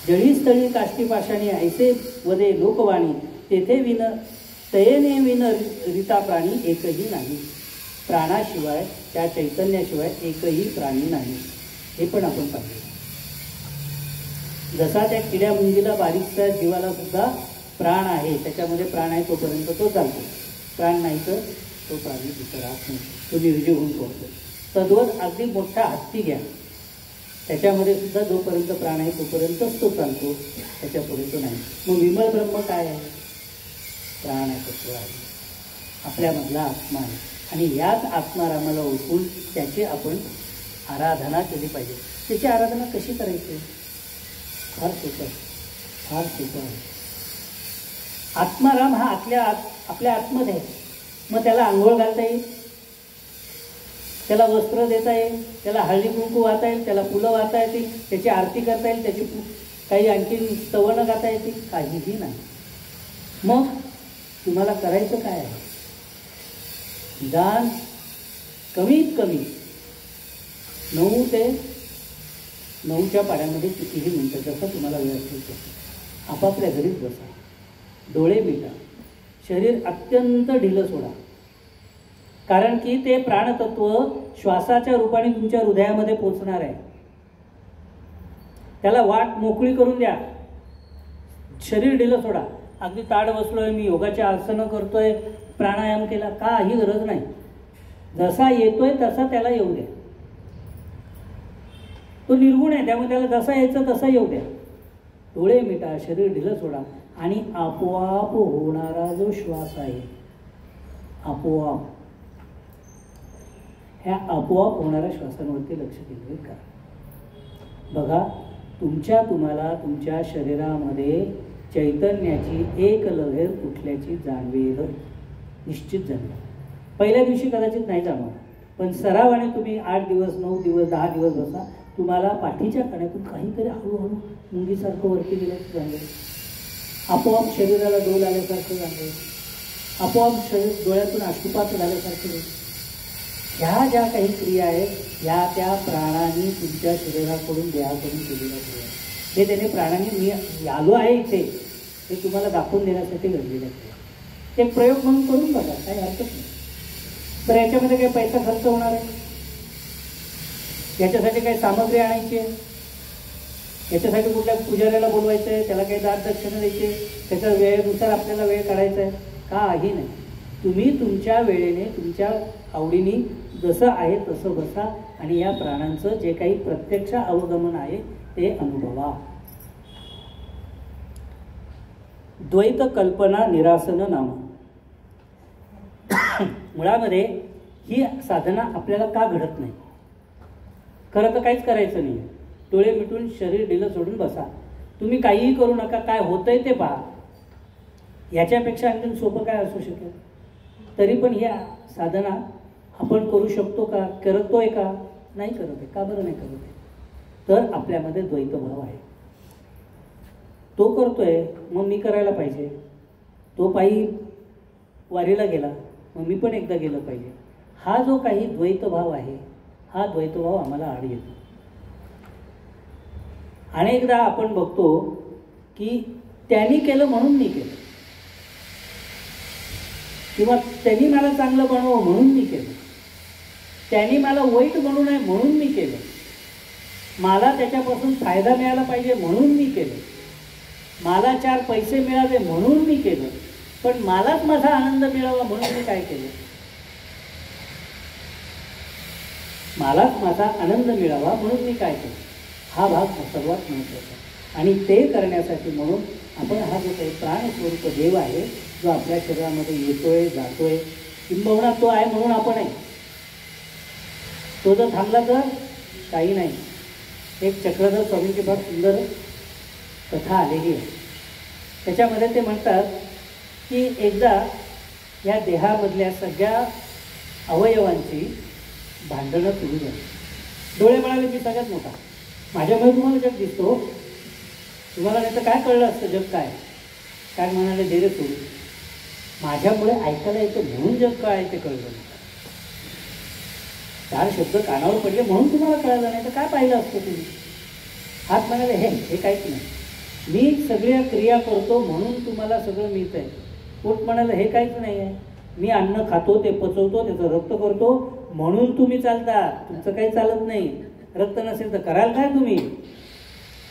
जळी स्थळी काष्टी पाषाणी ऐसे वदे लोकवाणी, तेथे विन तयेने विन रिता प्राणी एकही नाही. प्राणाशिवाय त्या चैतन्याशिवाय एकही प्राणी नाही. हे पण आपण पाहिजे. जसा त्या किड्या मुंगीला बारीकच्या जीवाला सुद्धा प्राण आहे, त्याच्यामध्ये प्राण आहे तोपर्यंत तो चालतो, प्राण नाही तर तो प्राणी तिथं राहत नाही, तो निर्जीव होऊन पडतो. तद्वत अगदी मोठा हत्ती घ्या, त्याच्यामध्ये सुद्धा जोपर्यंत प्राण आहे तोपर्यंतच तो चालतो, त्याच्या पुढे तो नाही. मग विमळ ब्रह्म काय आहे? प्राण आहे, तत्व आहे, आपल्यामधला आत्मा आहे. आणि याच आत्मारामाला ओळखून त्याची आपण आराधना केली पाहिजे. त्याची आराधना कशी करायची? फार सोपं आहे, फार सोपं आहे. आत्माराम हा आपल्या आतमध्ये आहे. मग त्याला आंघोळ घालता येईल, त्याला वस्त्र देता येईल, त्याला हळदी कुंकू वाहता येईल, त्याला फुलं वाहता येतील, त्याची आरती करता येईल, त्याची काही आणखी स्तवनं गाता येतील, काहीही नाही. मग तुम्हाला करायचं काय आहे? निदान कमीत कमी 9 ते 9च्या पाड्यामध्ये कितीही मिनटं, जसं तुम्हाला वेळ असेल तसं आपापल्या घरीच बसा, डोळे मिटा, शरीर अत्यंत ढिलं सोडा. कारण की ते प्राणतत्व श्वासाच्या रूपाने तुमच्या हृदयामध्ये पोचणार आहे. त्याला वाट मोकळी करून द्या. शरीर ढिलं सोडा. अगदी ताड बसलोय मी, योगाचे आसनं करतोय, प्राणायाम केला, काही गरज नाही. जसा येतोय तसा त्याला येऊ द्या. तो निर्गुण आहे, त्यामुळे त्याला जसा यायचं तसा येऊ द्या. डोळे मिटा, शरीर ढिलं सोडा आणि आपोआप होणारा जो श्वास आहे, आपोआप ह्या आपोआप होणाऱ्या श्वासांवरती लक्ष केंद्रित करा. बघा, तुम्हाला तुमच्या शरीरामध्ये चैतन्याची एक लहर उठल्याची जाणवेल, निश्चित जाणवेल. पहिल्या दिवशी कदाचित नाही जाणवणार, पण सरावाने तुम्ही 8 दिवस 9 दिवस 10 दिवस बसा, तुम्हाला पाठीच्या कण्यातून काहीतरी हळूहळू मुंगीसारखं वरती गेल्याचं जाणवेल. आपोआप शरीराला डोल आल्यासारखं जाणवेल. आपोआप शरीर डोळ्यातून अश्रुपात झाल्यासारखं जाईल. ह्या ज्या काही क्रिया आहेत ह्या त्या प्राणांनी तुमच्या शरीराकडून देहाकडून केलेल्या क्रिया आहेत. हे त्याने प्राणांनी, मी आलो आहे इथे हे तुम्हाला दाखवून देण्यासाठी घडलेल्या क्रिया. एक प्रयोग म्हणून करून बघा, काही हरकत नाही. तर याच्यामध्ये काही पैसा खर्च होणार आहे? याच्यासाठी काही सामग्री आणायची आहे? याच्यासाठी कुठल्या पुजाऱ्याला बोलवायचं आहे? त्याला काही दान दक्षिणा द्यायची? त्याच्या वेळेनुसार आपल्याला वेळ काढायचा आहे? काही नाही. तुम्ही तुमच्या वेळेने तुमच्या आवडीने जसं आहे तसं बसा आणि या प्राणांचं जे काही प्रत्यक्ष अवगमन आहे ते अनुभवा. द्वैत कल्पना निरासन नाम. मुळामध्ये ही साधना आपल्याला का घडत नाही? खरं तर काहीच करायचं नाही. डोळे मिटून शरीर ढिलं सोडून बसा. तुम्ही काहीही करू नका, काय होतंय ते पहा. याच्यापेक्षा आणखी सोपं काय असू शकेल? तरी पण ही साधना आपण करू शकतो का? करतोय का? नाही करत आहे. का बरं नाही करत आहे? तर आपल्यामध्ये द्वैतभाव आहे. तो करतोय मग मी करायला पाहिजे. तो पायी वारीला गेला मग मी पण एकदा गेलं पाहिजे. हा जो काही द्वैतभाव आहे हा द्वैतभाव आम्हाला आड येतो. अनेकदा आपण बघतो की त्यांनी केलं म्हणून मी केलं, किंवा त्यांनी मला चांगलं बनवं म्हणून मी केलं, त्यांनी मला वाईट बनवू नये म्हणून मी केलं, मला त्याच्यापासून फायदा मिळाला पाहिजे म्हणून मी केलं, मला 4 पैसे मिळावे म्हणून मी केलं, पण मलाच माझा आनंद मिळावा म्हणून मी काय केलं? मलाच माझा आनंद मिळावा म्हणून मी काय केलं? हा भाग सर्वात महत्त्वाचा. आणि ते करण्यासाठी म्हणून आपण हा जो काही प्राणस्वरूप देव आहे जो आपल्या शरीरामध्ये येतोय जातोय, किंबहुना तो आहे म्हणून आपण आहे. तो जर थांबला तर काही नाही. एक चक्रधर स्वामींची फार सुंदर कथा आलेली आहे. त्याच्यामध्ये ते म्हणतात की एकदा या देहामधल्या सगळ्या अवयवांची भांडणं सुरू झाली. डोळे म्हणाले मी सगळ्यात मोठा, माझ्यामुळे तुम्हाला जग दिसतो, तुम्हाला नाही तर काय कळलं असतं जग काय? काय म्हणाले धीरे सोडू, माझ्यामुळे ऐकायला येतं म्हणून जग काय आहे ते कळलं नाही. 4 शब्द कानावर पडले म्हणून तुम्हाला कळलं नाही तर काय पाहिलं असतं तुम्ही? हात म्हणाले हे काहीच नाही, मी सगळ्या क्रिया करतो म्हणून तुम्हाला सगळं मिळत आहे. पोट म्हणालं हे काहीच नाही आहे, मी अन्न खातो ते पचवतो त्याचं रक्त करतो म्हणून तुम्ही चालता, तुमचं काही चालत नाही. रक्त नसेल तर कराल काय तुम्ही?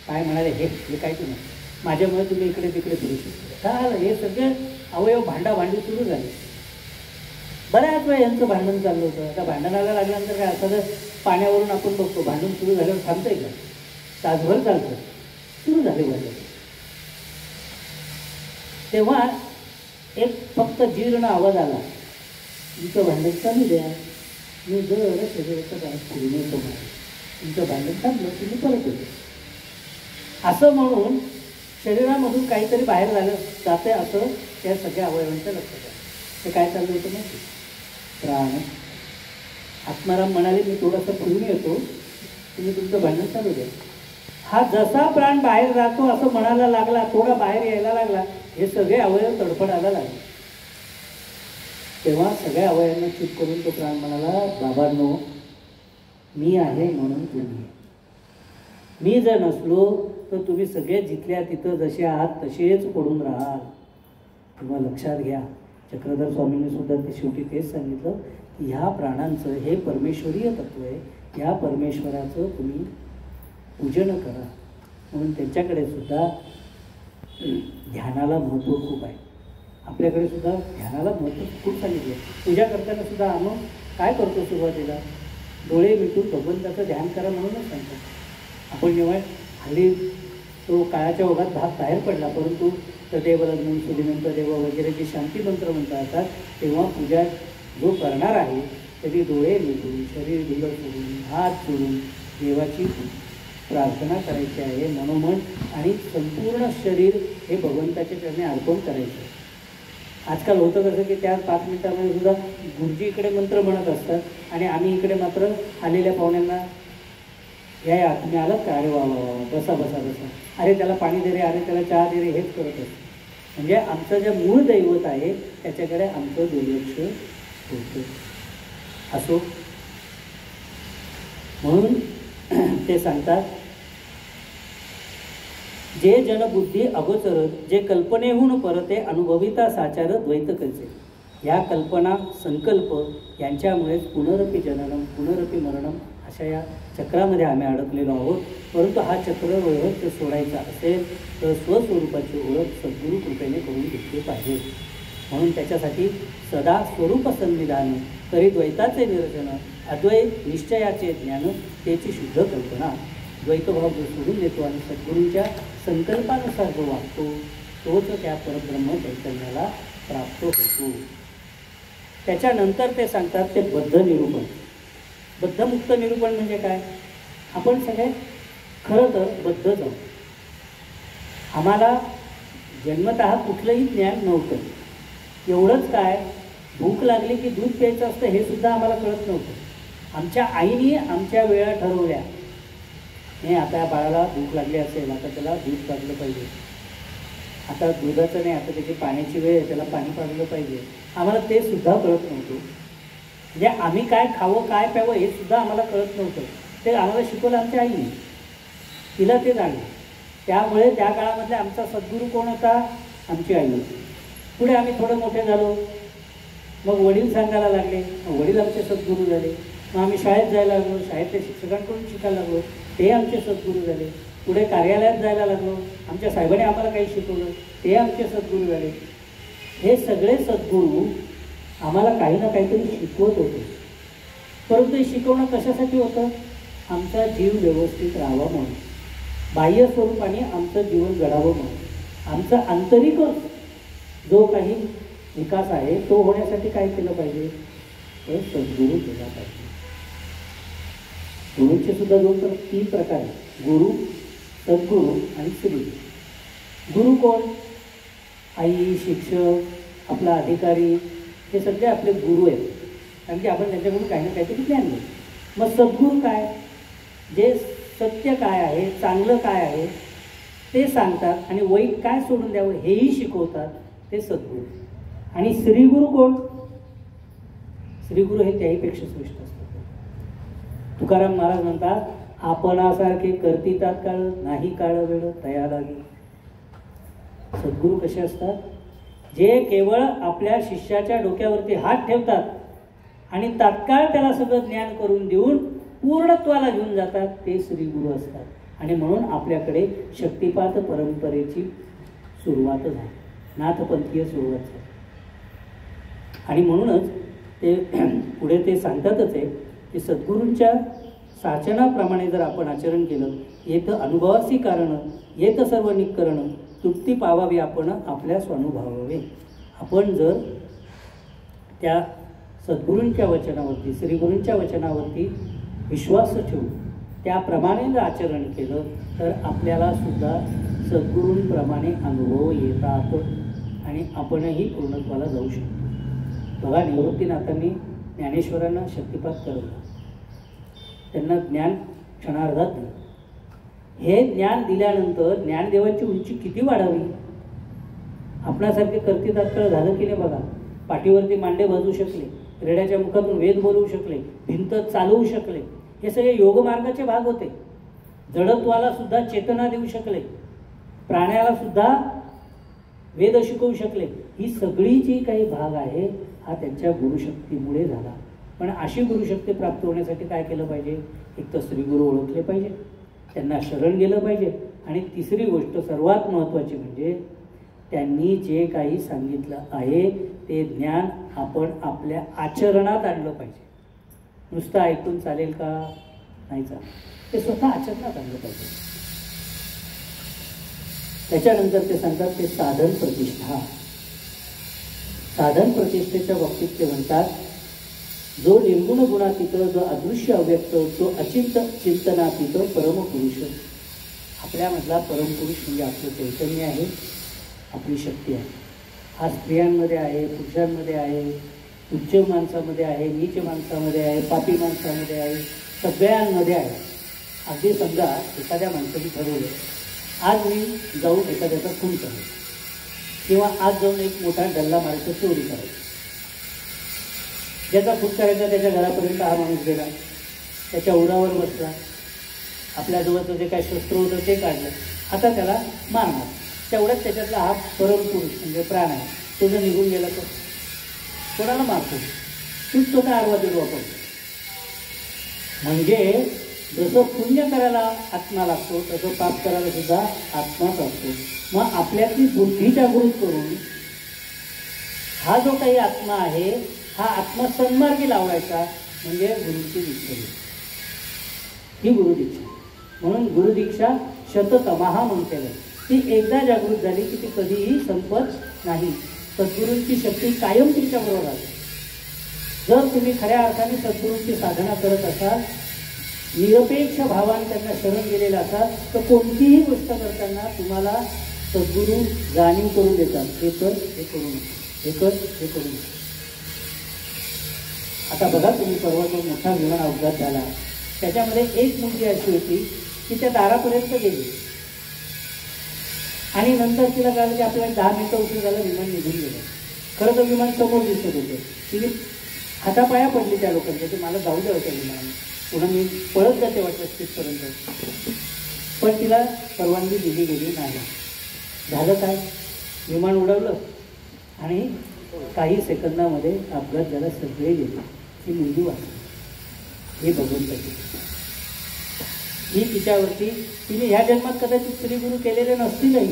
काय म्हणाले हे काहीच नाही, माझ्यामुळे तुम्ही इकडे तिकडे फिरू शकता. काय आलं? हे सगळे अवयव भांडाभांडी सुरू झाली. बऱ्याच वेळ यांचं भांडण चाललं होतं. आता भांडणाला लागल्यानंतर काय असं पाण्यावरून आपण बघतो भांडण सुरू झाल्यावर थांबतंय का? तासभर चालतं, सुरू झाले भांडण. तेव्हा एक फक्त जीर्ण आवाज आला, तुमचं भांडण चालू द्या, मी जर शरीराच्या बाहेर फिरून येतो, तुमचं भांडण थांबलं तुम्ही परत येतो. असं म्हणून शरीरामधून काहीतरी बाहेर झालं जाते असं त्या सगळ्या अवयवांचं लक्षात आहे. ते काय चाललं होतं माहिती? प्राण. आत्माराम म्हणाले मी थोडंसं फिरून येतो, तुम्ही तुमचं भांडण चालू द्या. हा जसा प्राण बाहेर जातो असं म्हणायला लागला, थोडा बाहेर यायला लागला, हे सगळे अवयव तडफडायला लागले. तेव्हा सगळ्या अवयवांना चूप करून तो प्राण म्हणाला, बाबांनो मी आहे म्हणून तुम्ही, मी जर नसलो तर तुम्ही सगळे जिथल्या तिथं जसे आहात तसेच पडून राहाल. तेव्हा लक्षात घ्या, चक्रधर स्वामींनी सुद्धा ते शेवटी तेच सांगितलं की ह्या प्राणांचं हे परमेश्वरीय तत्व आहे, या परमेश्वराचं तुम्ही पूजन करा. म्हणून त्यांच्याकडे सुद्धा ध्यानाला महत्त्व खूप आहे. आपल्याकडे सुद्धा ध्यानाला महत्त्व खूप सांगितलं. पूजा करताना सुद्धा आम्ही काय करतो? सुरुवातीला डोळे मिटून भगवंताचं ध्यान करा म्हणूनच सांगतो. आपण जेव्हा हल्ली तो काळाच्या ओघात भाग बाहेर पडला, परंतु तदेव लग्न सुदिनंत देव वगैरे जे शांती मंत्र म्हणता येतात, तेव्हा पूजा जो करणार आहे तरी डोळे मिटून शरीर ढिलं सोडून हात जोडून देवाची प्रार्थना करायची आहे मनोमन, आणि संपूर्ण शरीर हे भगवंताच्या चरणी अर्पण करायचे. आजकाल होतं कसं की त्या 5 मिनिटामध्ये सुद्धा गुरुजी इकडे मंत्र म्हणत असतात आणि आम्ही इकडे मात्र आलेल्या पाहुण्यांना या तुम्ही आलात का, अरे वा वा वा बसा बसा बसा, अरे त्याला पाणी दे रे, अरे त्याला चहा दे रे, हेच करत असतं. म्हणजे आमचं जे मूळ दैवत आहे त्याच्याकडे आमचं दुर्लक्ष होतं. असो म्हणून ते सांगतात, जे जनबुद्धी अगोचर जे कल्पनेहून परते अनुभविता साचार द्वैत कल्चे. या कल्पना संकल्प यांच्यामुळेच पुनरपी जननम पुनरपी मरणम अशा या चक्रामध्ये आम्ही अडकलेलो आहोत. परंतु हा चक्र रहस्य सोडायचा असेल तर स्वस्वरूपाची ओळख सद्गुरू कृपेने करून घेतली पाहिजे. म्हणून त्याच्यासाठी सदा स्वरूप संविधान तरी द्वैताचे निरसन अद्वैत निश्चयाचे ज्ञान त्याची शुद्ध कल्पना. द्वैतभाव जो सोडून देतो आणि सद्गुरूंच्या संकल्पानुसार जो वागतो तोच त्या परब्रह्म चैतन्याला प्राप्त होतो. त्याच्यानंतर ते सांगतात ते बद्ध निरूपण. बद्धमुक्त निरूपण म्हणजे काय? आपण सगळे खरं तर बद्ध जाऊ. आम्हाला जन्मतः कुठलंही ज्ञान नव्हतं. एवढंच काय, भूक लागली की दूध प्यायचं असतं हे सुद्धा आम्हाला कळत नव्हतं. आमच्या आईने आमच्या वेळा ठरवल्या, नाही आता बाळाला भूक लागली असेल आता त्याला दूध पाजलं पाहिजे, आता दुधाचं नाही आता त्याची पाण्याची वेळ आहे त्याला पाणी पाजलं पाहिजे. आम्हाला ते सुद्धा कळत नव्हतं. म्हणजे आम्ही काय खावं काय प्यावं हे सुद्धा आम्हाला कळत नव्हतं. ते आम्हाला शिकवलं आमच्या आईने, तिला ते जाणलं. त्यामुळे त्या काळामधले आमचा सद्गुरू कोण होता? आमची आई होती. पुढे आम्ही थोडं मोठे झालो, मग वडील सांगायला लागले, मग वडील आमचे सद्गुरू झाले. मग आम्ही शाळेत जायला लागलो, शाळेतल्या शिक्षकांकडून शिकायला लागलो, ते आमचे सद्गुरू झाले. पुढे कार्यालयात जायला लागलो, आमच्या साहेबांनी आम्हाला काही शिकवलं, ते आमचे सद्गुरू झाले. हे सगळे सद्गुरू आम्हाला काही ना काहीतरी शिकवत होते. परंतु हे शिकवणं कशासाठी होतं? आमचा जीव व्यवस्थित राहावा म्हणून, बाह्य स्वरूपाने आमचं जीवन घडावं म्हणून. आमचा आंतरिक जो काही विकास आहे तो होण्यासाठी काय केलं पाहिजे? तर सद्गुरू केला पाहिजे. गुरुचे सुद्धा 3 प्रकार आहेत, गुरु, सद्गुरू आणि श्री. गुरु कोण? आई, शिक्षक, आपला अधिकारी, हे सगळे आपले गुरु आहेत. कारण की आपण त्यांच्याकडून काही ना काहीतरी ज्ञान घेतो. मग सद्गुरू काय? जे सत्य काय आहे, चांगलं काय आहे ते सांगतात आणि वाईट काय सोडून द्यावं हेही शिकवतात, ते सद्गुरू. आणि श्रीगुरू कोण? श्रीगुरू हे त्याहीपेक्षा श्रेष्ठ असतात. तुकाराम महाराज म्हणतात, आपणासारखे करती तात्काळ नाही काळ वेळ तया लागे. सद्गुरू कसे असतात? जे केवळ आपल्या शिष्याच्या डोक्यावरती हात ठेवतात आणि तात्काळ त्याला सगळं ज्ञान करून देऊन पूर्णत्वाला घेऊन जातात, ते श्रीगुरू असतात. आणि म्हणून आपल्याकडे शक्तिपात परंपरेची सुरुवात झाली, नाथपंथीय सुरुवात झाली. आणि म्हणूनच ते पुढे ते सांगतातच आहे की सद्गुरूंच्या साचनाप्रमाणे जर आपण आचरण केलं, येत अनुभवासी कारण येत सर्व निकरण तृप्ती पावावी आपण आपल्या स्वानुभवावे. आपण जर त्या सद्गुरूंच्या वचनावरती, श्रीगुरूंच्या वचनावरती विश्वास ठेवून त्याप्रमाणे जर आचरण केलं तर आपल्याला सुद्धा सद्गुरूंप्रमाणे अनुभव येतात आणि आपणही पूर्णत्वाला जाऊ शकतो. बघा, निवृत्तीनाथांनी ज्ञानेश्वरांना शक्तिपात करवला, त्यांना ज्ञान क्षणार्धात दिलं. हे ज्ञान दिल्यानंतर ज्ञानदेवांची उंची किती वाढावी. आपणासारखे करती तात्काळ झालं की नाही बघा. पाठीवरती मांडे बाजू शकले, रेड्याच्या मुखातून वेद बोलवू शकले, भिंत चालवू शकले, हे सगळे योगमार्गाचे भाग होते. जडत्वाला सुद्धा चेतना देऊ शकले, प्राण्याला सुद्धा वेद शिकवू शकले. ही सगळी जी काही भाग आहे हा त्यांच्या गुरुशक्तीमुळे झाला. पण अशी गुरुशक्ती प्राप्त होण्यासाठी काय केलं पाहिजे? एक तर श्रीगुरू ओळखले पाहिजे, त्यांना शरण गेलं पाहिजे, आणि तिसरी गोष्ट सर्वात महत्त्वाची म्हणजे त्यांनी जे काही सांगितलं आहे ते ज्ञान आपण आपल्या आचरणात आणलं पाहिजे. नुसतं ऐकून चालेल का? नाही चालेल, ते स्वतः आचरणात आणलं पाहिजे. त्याच्यानंतर ते सांगतात ते साधन प्रतिष्ठा. साधन प्रतिष्ठेच्या बाबतीत ते म्हणतात जो निर्गुण गुणातीत, जो अदृश्य अव्यक्त, जो अचिंत चिंतनातीत परमपुरुष. आपल्यामधला परमपुरुष म्हणजे आपलं चैतन्य आहे, आपली शक्ती आहे. हा स्त्रियांमध्ये आहे, पुरुषांमध्ये आहे, उच्च माणसामध्ये आहे, नीच माणसामध्ये आहे, पापी माणसामध्ये आहे, सगळ्यांमध्ये आहे. अगदी समजा एखाद्या माणसाने ठरवलं आज मी जाऊन एखाद्याचा खून करेल, किंवा आज जाऊन एक मोठा डल्ला मारायचा, चोरी करायची. ज्याचा खून करायचा त्याच्या घरापर्यंत हा माणूस गेला, त्याच्या उरावर बसला, आपल्याजवळचं जे काय शस्त्र होतं ते काढलं, आता त्याला मारणार. तेवढ्याच त्याच्यातला हा परमपुरुष म्हणजे प्राण आहे, तो जर निघून गेला तर कोणाला मारतो? तूच स्वतः आरवादीत वापरतो. म्हणजे जसं पुण्य करायला आत्मा लागतो तसं पाप करायला सुद्धा आत्माच असतो. मग आपल्यातली बुद्धी जागृत करून हा जो काही आत्मा आहे हा आत्मा सन्मार्गी लावायचा म्हणजे गुरुची दीक्षा ही गुरुदीक्षा. म्हणून गुरुदीक्षा शततमाहा म्हणते. ती एकदा जागृत झाली की ती कधीही संपत नाही. सद्गुरूंची शक्ती कायम तुमच्याबरोबर आहे. जर तुम्ही खऱ्या अर्थाने सद्गुरूंची साधना करत असाल, निरपेक्ष भावाने त्यांना शरण गेलेला असाल, तर कोणतीही गोष्ट करताना तुम्हाला सद्गुरू जाणीव करून देतात. हे कर, हे करू नका, हे कर, हे करू नका. आता बघा तुम्ही, परवा जो मोठा विमान अपघात झाला त्याच्यामध्ये एक मुलगी अशी होती की त्या दारापर्यंत गेली आणि नंतर तिला कळलं की आपल्याला 10 मिनिटं उशीर झाला, विमान निघून गेलं. खरं तर विमान समोर दिसत होतं. तिने हातापाया पडली त्या लोकांच्या की मला जाऊ द्या होत्या विमानाने, पुन्हा मी पळत जाते वाटतं स्थितपर्यंत. पण तिला परवानगी दिली गेली नाही. झालं काय, विमान उडवलं आणि काही सेकंदामध्ये अपघात झाला, सगळे गेले. ती मुलगी वाचली. हे भगवंताची ही तिच्यावरती, तिने ह्या जन्मात कदाचित श्रीगुरू केलेले नसतीलही,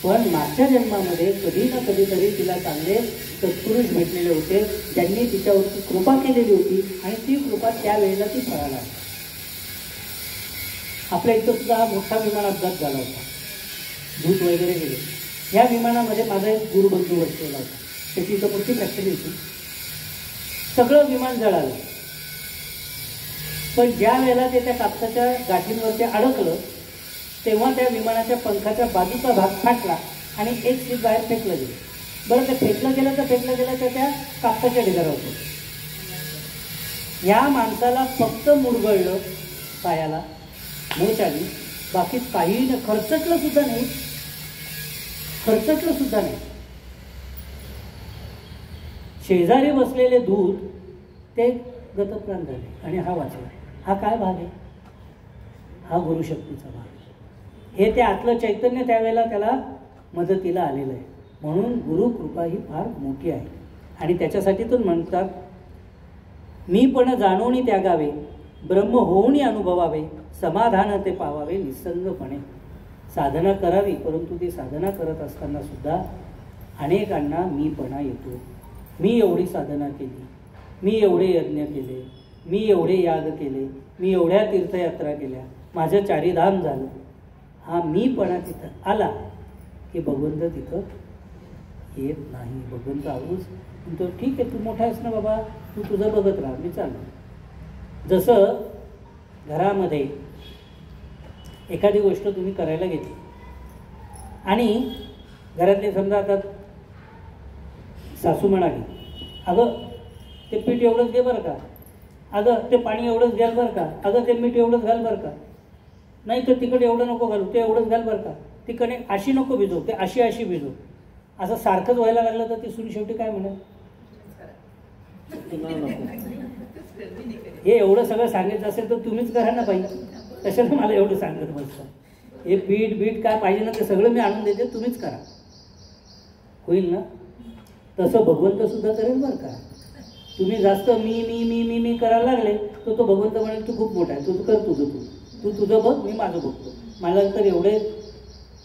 पण मागच्या जन्मामध्ये कधी ना कधीतरी तिला चांगले सत्पुरुष भेटलेले होते ज्यांनी तिच्यावरती कृपा केलेली होती आणि ती कृपा त्यावेळेला ती फळाला. आपल्या इथं सुद्धा हा मोठा विमान अपघात झाला होता, भूत वगैरे गेले. या विमानामध्ये माझा एक गुरुबंधू बसलेला होता, त्याची इथं मोठी फॅक्टरी होती. सगळं विमान जळालं. पण ज्या वेळेला ते त्या कापसाच्या गाठींवरती अडकलं तेव्हा त्या विमानाच्या पंखाच्या बाजूचा भाग फाटला आणि एक सीट बाहेर फेकलं गेलं. बरं, ते फेकलं गेलं तर त्या कापसाच्या ढिगारा होतं. या माणसाला फक्त मुरगळलं पायाला, मोच आली, बाकी काही खर्चटलं सुद्धा नाही. शेजारी बसलेले दूध ते गतप्राण झाले आणि हा वाचला. हा काय भाग आहे? हा गुरुशक्तीचा भाग. हे ते आतलं चैतन्य त्यावेळेला त्याला मदतीला आलेलं आहे. म्हणून गुरुकृपा ही फार मोठी आहे. आणि त्याच्यासाठी तो म्हणतात, मी पण जाणोनी त्यागावे, ब्रह्म होऊनी अनुभवावे, समाधान ते पावावे निसंगपणे. साधना करावी, परंतु ती साधना करत असताना सुद्धा अनेकांना मीपणा येतो. मी एवढी साधना केली, मी एवढे यज्ञ केले, मी एवढे याग केले, मी एवढ्या तीर्थयात्रा केल्या, माझं चारीधाम झालं. हा मीपणा तिथं आला की भगवंत तिथं येत नाही. भगवंत आऊच म्हणतो, ठीक आहे, तू मोठा आहेस ना बाबा, तू तुझं बघत राहा, मी चाललो. जसं घरामध्ये एखादी गोष्ट तुम्ही करायला घेतली आणि घरातले समजा आता सासू म्हणाली, अगं ते पीठ एवढंच घे बरं का, अगं ते पाणी एवढंच घ्याल बरं का, अगं ते मीठ एवढंच घाल बरं का, नाही तर तिकडे एवढं नको घालू, ते एवढंच घाल बरं का, तिकडे अशी नको भिजू, ते अशी भिजू. असं सारखंच व्हायला लागलं तर ती सून शेवटी काय म्हणेल, हे एवढं सगळं सांगायचं असेल तर तुम्हीच करा ना बाई, कशाला मला एवढं सांगत बसतं. हे पीठ काय पाहिजे ना ते सगळं मी आणून देते, तुम्हीच करा, होईल ना. तसं भगवंत सुद्धा करेल बरं का. तुम्ही जास्त मी करायला लागले तर तो भगवंत म्हणेल तू खूप मोठा आहे, तू कर तू तुझं बघ, मी माझं बघतो. मला तर एवढे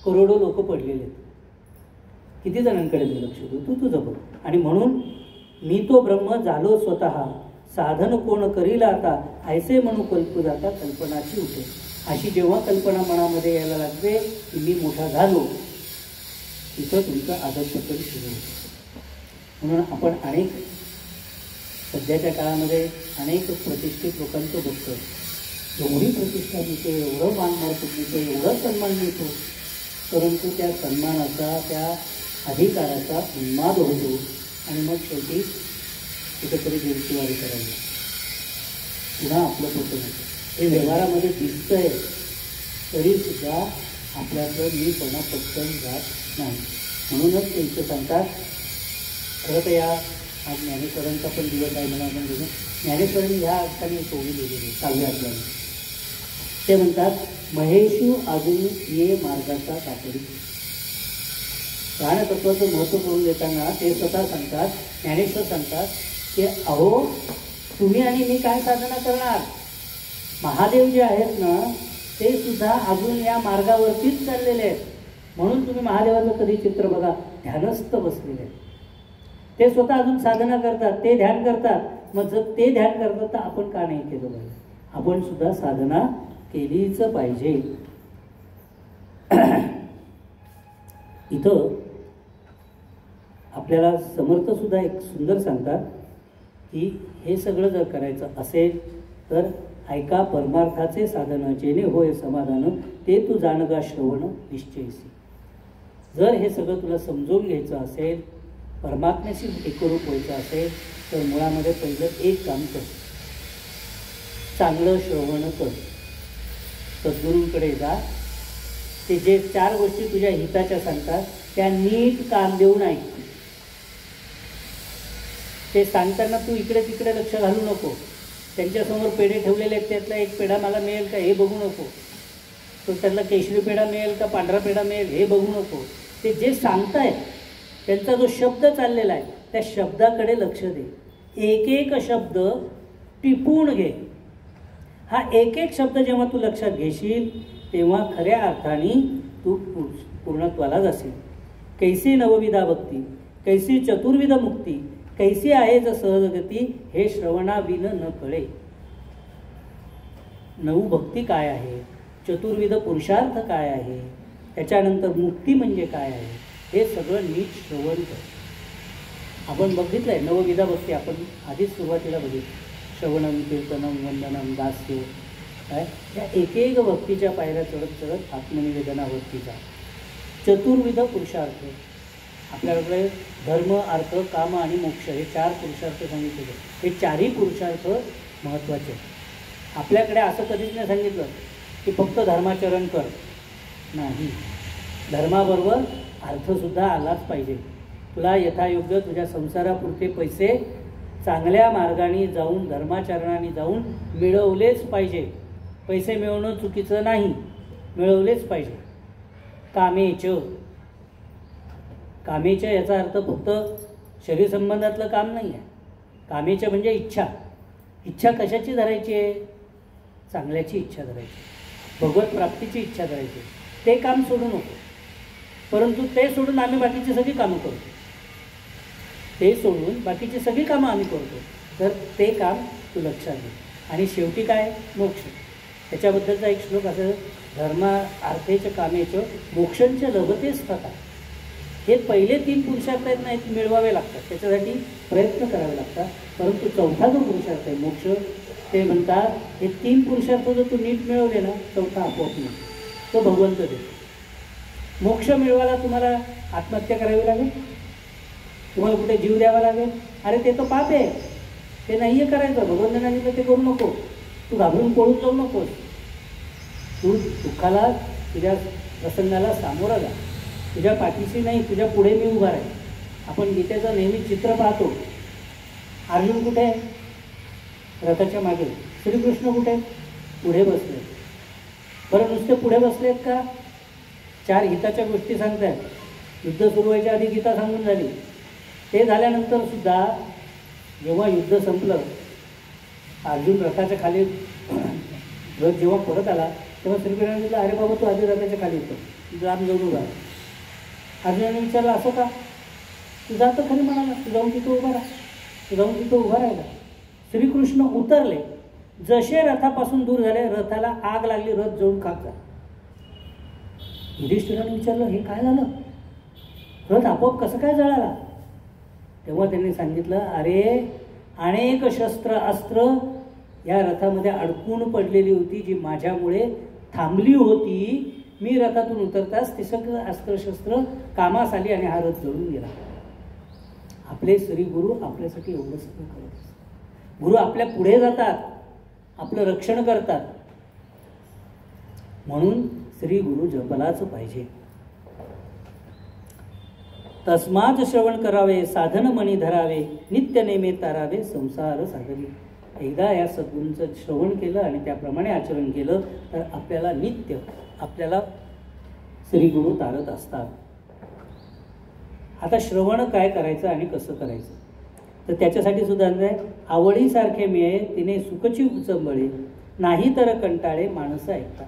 करोडो लोक पडलेले आहेत, किती जणांकडे मी लक्ष देऊ, तू तुझं बघ. आणि म्हणून मी तो ब्रह्म झालो स्वतः, साधन कोण करील आता, ऐसे म्हणू कल्पू जाता कल्पनाची उठे. अशी जेव्हा कल्पना मनामध्ये यायला लागते की मी मोठा झालो, तिथं तुमचं आदर्शपण सुरू होतं. म्हणून आपण अनेक सध्याच्या काळामध्ये अनेक प्रतिष्ठित लोकांचं बघतो, एवढी प्रतिष्ठा मिळते, एवढं मान मार्फत मिळते, एवढा सन्मान मिळतो, परंतु त्या सन्मानाचा, त्या अधिकाराचा उन्माद होतो आणि मग शेवटी कुठेतरी दिलसीवारी करावी, पुन्हा आपलं पोटं होतं. हे व्यवहारामध्ये दिसतंय तरीसुद्धा आपल्याकडं मीपणा पटकन जात नाही. म्हणूनच ते इथं सांगतात, खरं तर या आज ज्ञानेश्वरांचा पण दिवस आहे म्हणून आपण घेऊन ज्ञानेश्वरांनी ह्या अर्थाने सोडून दिलेली चालू आपल्याला. ते म्हणतात, महेशू अजून ये मार्गाचा कातडी. प्राणतत्वाचं महत्त्व करून देताना ते स्वतः सांगतात, ज्ञानेश्वर सांगतात की अहो तुम्ही आणि मी काय साधना करणार, महादेव जे आहेत ना ते सुद्धा अजून या मार्गावरतीच चाललेले आहेत. म्हणून तुम्ही महादेवाचं कधी चित्र बघा, ध्यानस्थ बसलेले आहेत. ते स्वतः अजून साधना करतात, ते ध्यान करतात. मग जर ते ध्यान करतात तर आपण का नाही केलं पाहिजे? आपण सुद्धा साधना केलीच पाहिजे. इथं आपल्याला समर्थ सुद्धा एक सुंदर सांगतात की हे सगळं जर करायचं असेल तर ऐका परमार्थाचे साधन, जेणे होय समाधान, ते तू जाणगा श्रवण निश्चयसी. जर हे सगळं तुला समजून घ्यायचं असेल, परमात्म्याशी एकरूप व्हायचं असेल तर मुळामध्ये पहिलं एक काम कर, चांगलं श्रवण कर. सद्गुरूंकडे जा, ते जे 4 गोष्टी तुझ्या हिताच्या सांगतात त्या नीट कान देऊन ऐक. ते सांगताना तू इकडे तिकडे लक्ष घालू नको. त्यांच्यासमोर पेढे ठेवलेले आहेत, त्यातला एक पेढा मला मिळेल का हे बघू नको. तो त्यातला केशरी पेढा मिळेल का पांढरा पेढा मिळेल हे बघू नको. ते जे सांगतायत त्यांचा जो शब्द चाललेला आहे त्या शब्दाकडे लक्ष दे. एक एक शब्द टिपून घे. हा एक एक शब्द जेव्हा तू लक्षात घेशील तेव्हा खऱ्या अर्थाने तू पूर्णत्वाला जाशील. कैसी नवविधा भक्ती, कैसी चतुर्विध मुक्ती, कैसी आहे ज सहजगती, हे श्रवणाविन न कळे. नऊ भक्ती काय आहे, चतुर्विध पुरुषार्थ काय आहे, त्याच्यानंतर मुक्ती म्हणजे काय आहे, हे सगळं नीट श्रवण कर. आपण बघितलं आहे नवविधा भक्ती, आपण आधीच सुरुवातीला बघितलं. श्रवणम, कीर्तनम, वंदनम, दास्य, काय त्या एक एक भक्तीच्या पायऱ्या चढत चढत आत्मनिवेदना भक्तीचा. चतुर्विध पुरुषार्थ, आपल्याकडे धर्म, अर्थ, काम आणि मोक्ष हे 4 पुरुषार्थ सांगितलेले. हे 4ही पुरुषार्थ महत्त्वाचे. आपल्याकडे असं कधीच नाही सांगितलं की फक्त धर्माचरण कर, नाही, धर्माबरोबर अर्थसुद्धा आलाच पाहिजे. तुला यथायोग्य तुझ्या संसारापुरते पैसे चांगल्या मार्गाने जाऊन, धर्माचरणाने जाऊन मिळवलेच पाहिजे. पैसे मिळवणं चुकीचं नाही, मिळवलेच पाहिजे. कामेच्या याचा अर्थ फक्त शरीर संबंधातलं काम नाही आहे. कामेच्या म्हणजे इच्छा. इच्छा कशाची धरायची आहे? चांगल्याची इच्छा धरायची, भगवत प्राप्तीची इच्छा धरायची. ते काम सोडू नको. परंतु ते सोडून आम्ही बाकीची सगळी कामं करतो. ते सोडून बाकीची सगळी कामं आम्ही करतो, तर ते काम तू लक्षात घे. आणि शेवटी काय? मोक्ष. त्याच्याबद्दलचा एक श्लोक असं, धर्मा अर्थेच कामेचं मोक्षंच लभतेच तथा. हे पहिले 3 पुरुषार्थ आहेत ना, हे मिळवावे लागतात, त्याच्यासाठी प्रयत्न करावे लागतात. परंतु चौथा जो पुरुषार्थ आहे मोक्ष, ते म्हणतात हे 3 पुरुषार्थ जर तू नीट मिळवले ना, चौथा आपोआप नाही, तो भगवंत दे. मोक्ष मिळवायला तुम्हाला आत्महत्या करावी लागेल, तुम्हाला कुठे जीव द्यावा लागेल. अरे ते तर पाप आहे, ते नाही आहे करायचं. भगवंतांनी तर ते करू नको. तू घाबरून पळून जाऊ नकोस. तू दुःखाला, तुझ्या प्रसंगाला सामोरा जा. तुझ्या पाठीशी नाही, तुझ्या पुढे मी उभा आहे. आपण गीतेचं नेहमी चित्र पाहतो. अर्जुन कुठे आहे? रथाच्या मागे. श्रीकृष्ण कुठे? पुढे बसले. बरं, नुसते पुढे बसलेत का? 4 हिताच्या गोष्टी सांगतायत. युद्ध सुरू व्हायच्या आधी गीता सांगून झाली. ते झाल्यानंतर सुद्धा जेव्हा युद्ध संपलं, अर्जुन रथाच्या खाली, रथ जेव्हा परत आला तेव्हा श्रीकृष्णाने म्हटलं, अरे बाबा तू आधी रथाच्या खाली होतं, लांब जाऊन उभा. अर्जुनाने विचारलं, असं का? तू जातं खरी म्हणाला, तू जाऊन तिथं उभा राहा. तू जाऊन तिथं उभा राहिला. श्रीकृष्ण उतरले, जसे रथापासून दूर झाले, रथाला आग लागली, रथ जळून खाक झाला. युधिष्ठिराने विचारलं, हे काय झालं? रथ आपोआप कसं काय जळाला? तेव्हा त्यांनी सांगितलं, अरे अनेक शस्त्र अस्त्र या रथामध्ये अडकून पडलेली होती, जी माझ्यामुळे थांबली होती. मी रथातून उतरताच ते सगळं अस्त्रशस्त्र कामास आली आणि हा रथ जळून गेला. आपले श्री गुरु आपल्यासाठी एवढं सगळं करत. गुरु आपल्या पुढे जातात, आपलं रक्षण करतात. म्हणून श्री गुरु जपलाच पाहिजे. तस्मात श्रवण करावे, साधन मणी धरावे, नित्य नेमे तारावे, संसार सागरी. एकदा या सद्गुरूंचं श्रवण केलं आणि त्याप्रमाणे आचरण केलं तर आपल्याला नित्य आपल्याला श्री गुरु तारत असतात. आता श्रवण काय करायचं आणि कसं करायचं, तर त्याच्यासाठी सुद्धा आवडीसारखे मिळे तिने सुखची उचंबळे, नाही तर कंटाळे माणसं ऐकतात.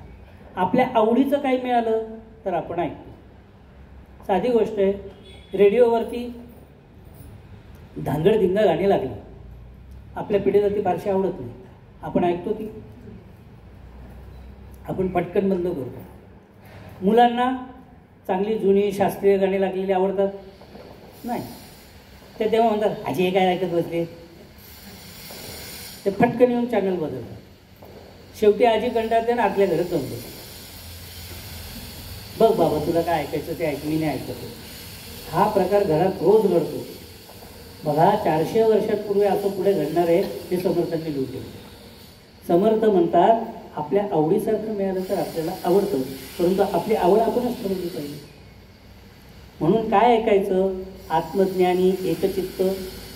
आपल्या आवडीचं काही मिळालं तर आपण ऐकतो. साधी गोष्ट आहे, रेडिओवरती धांगडधिंगा गाणी लागली, आपल्या पिढीला ती फारशी आवडत नाही, आपण ऐकतो ती, आपण पटकन बंद करतो. मुलांना चांगली जुनी शास्त्रीय गाणी लागलेली आवडतात नाही, ते तेव्हा म्हणतात आजी हे काय ऐकत बसले, ते फटकन येऊन चॅनल बदलतात. शेवटी आजी कंटाळते आणि आतल्या घरात जाऊन बसते. बघ बाबा तुला काय ऐकायचं ते ऐक, मी नाही ऐकतो. हा प्रकार घरात रोज घडतो. बघा 400 वर्षांपूर्वी असं पुढे घडणार आहे ते समर्थांनी लिहून ठेवले. समर्थ म्हणतात आपल्या आवडीसारखं मिळालं तर आपल्याला आवडतं, परंतु आपली आवड आपणच ठरवली पाहिजे. म्हणून काय ऐकायचं, आत्मज्ञानी एकचित्त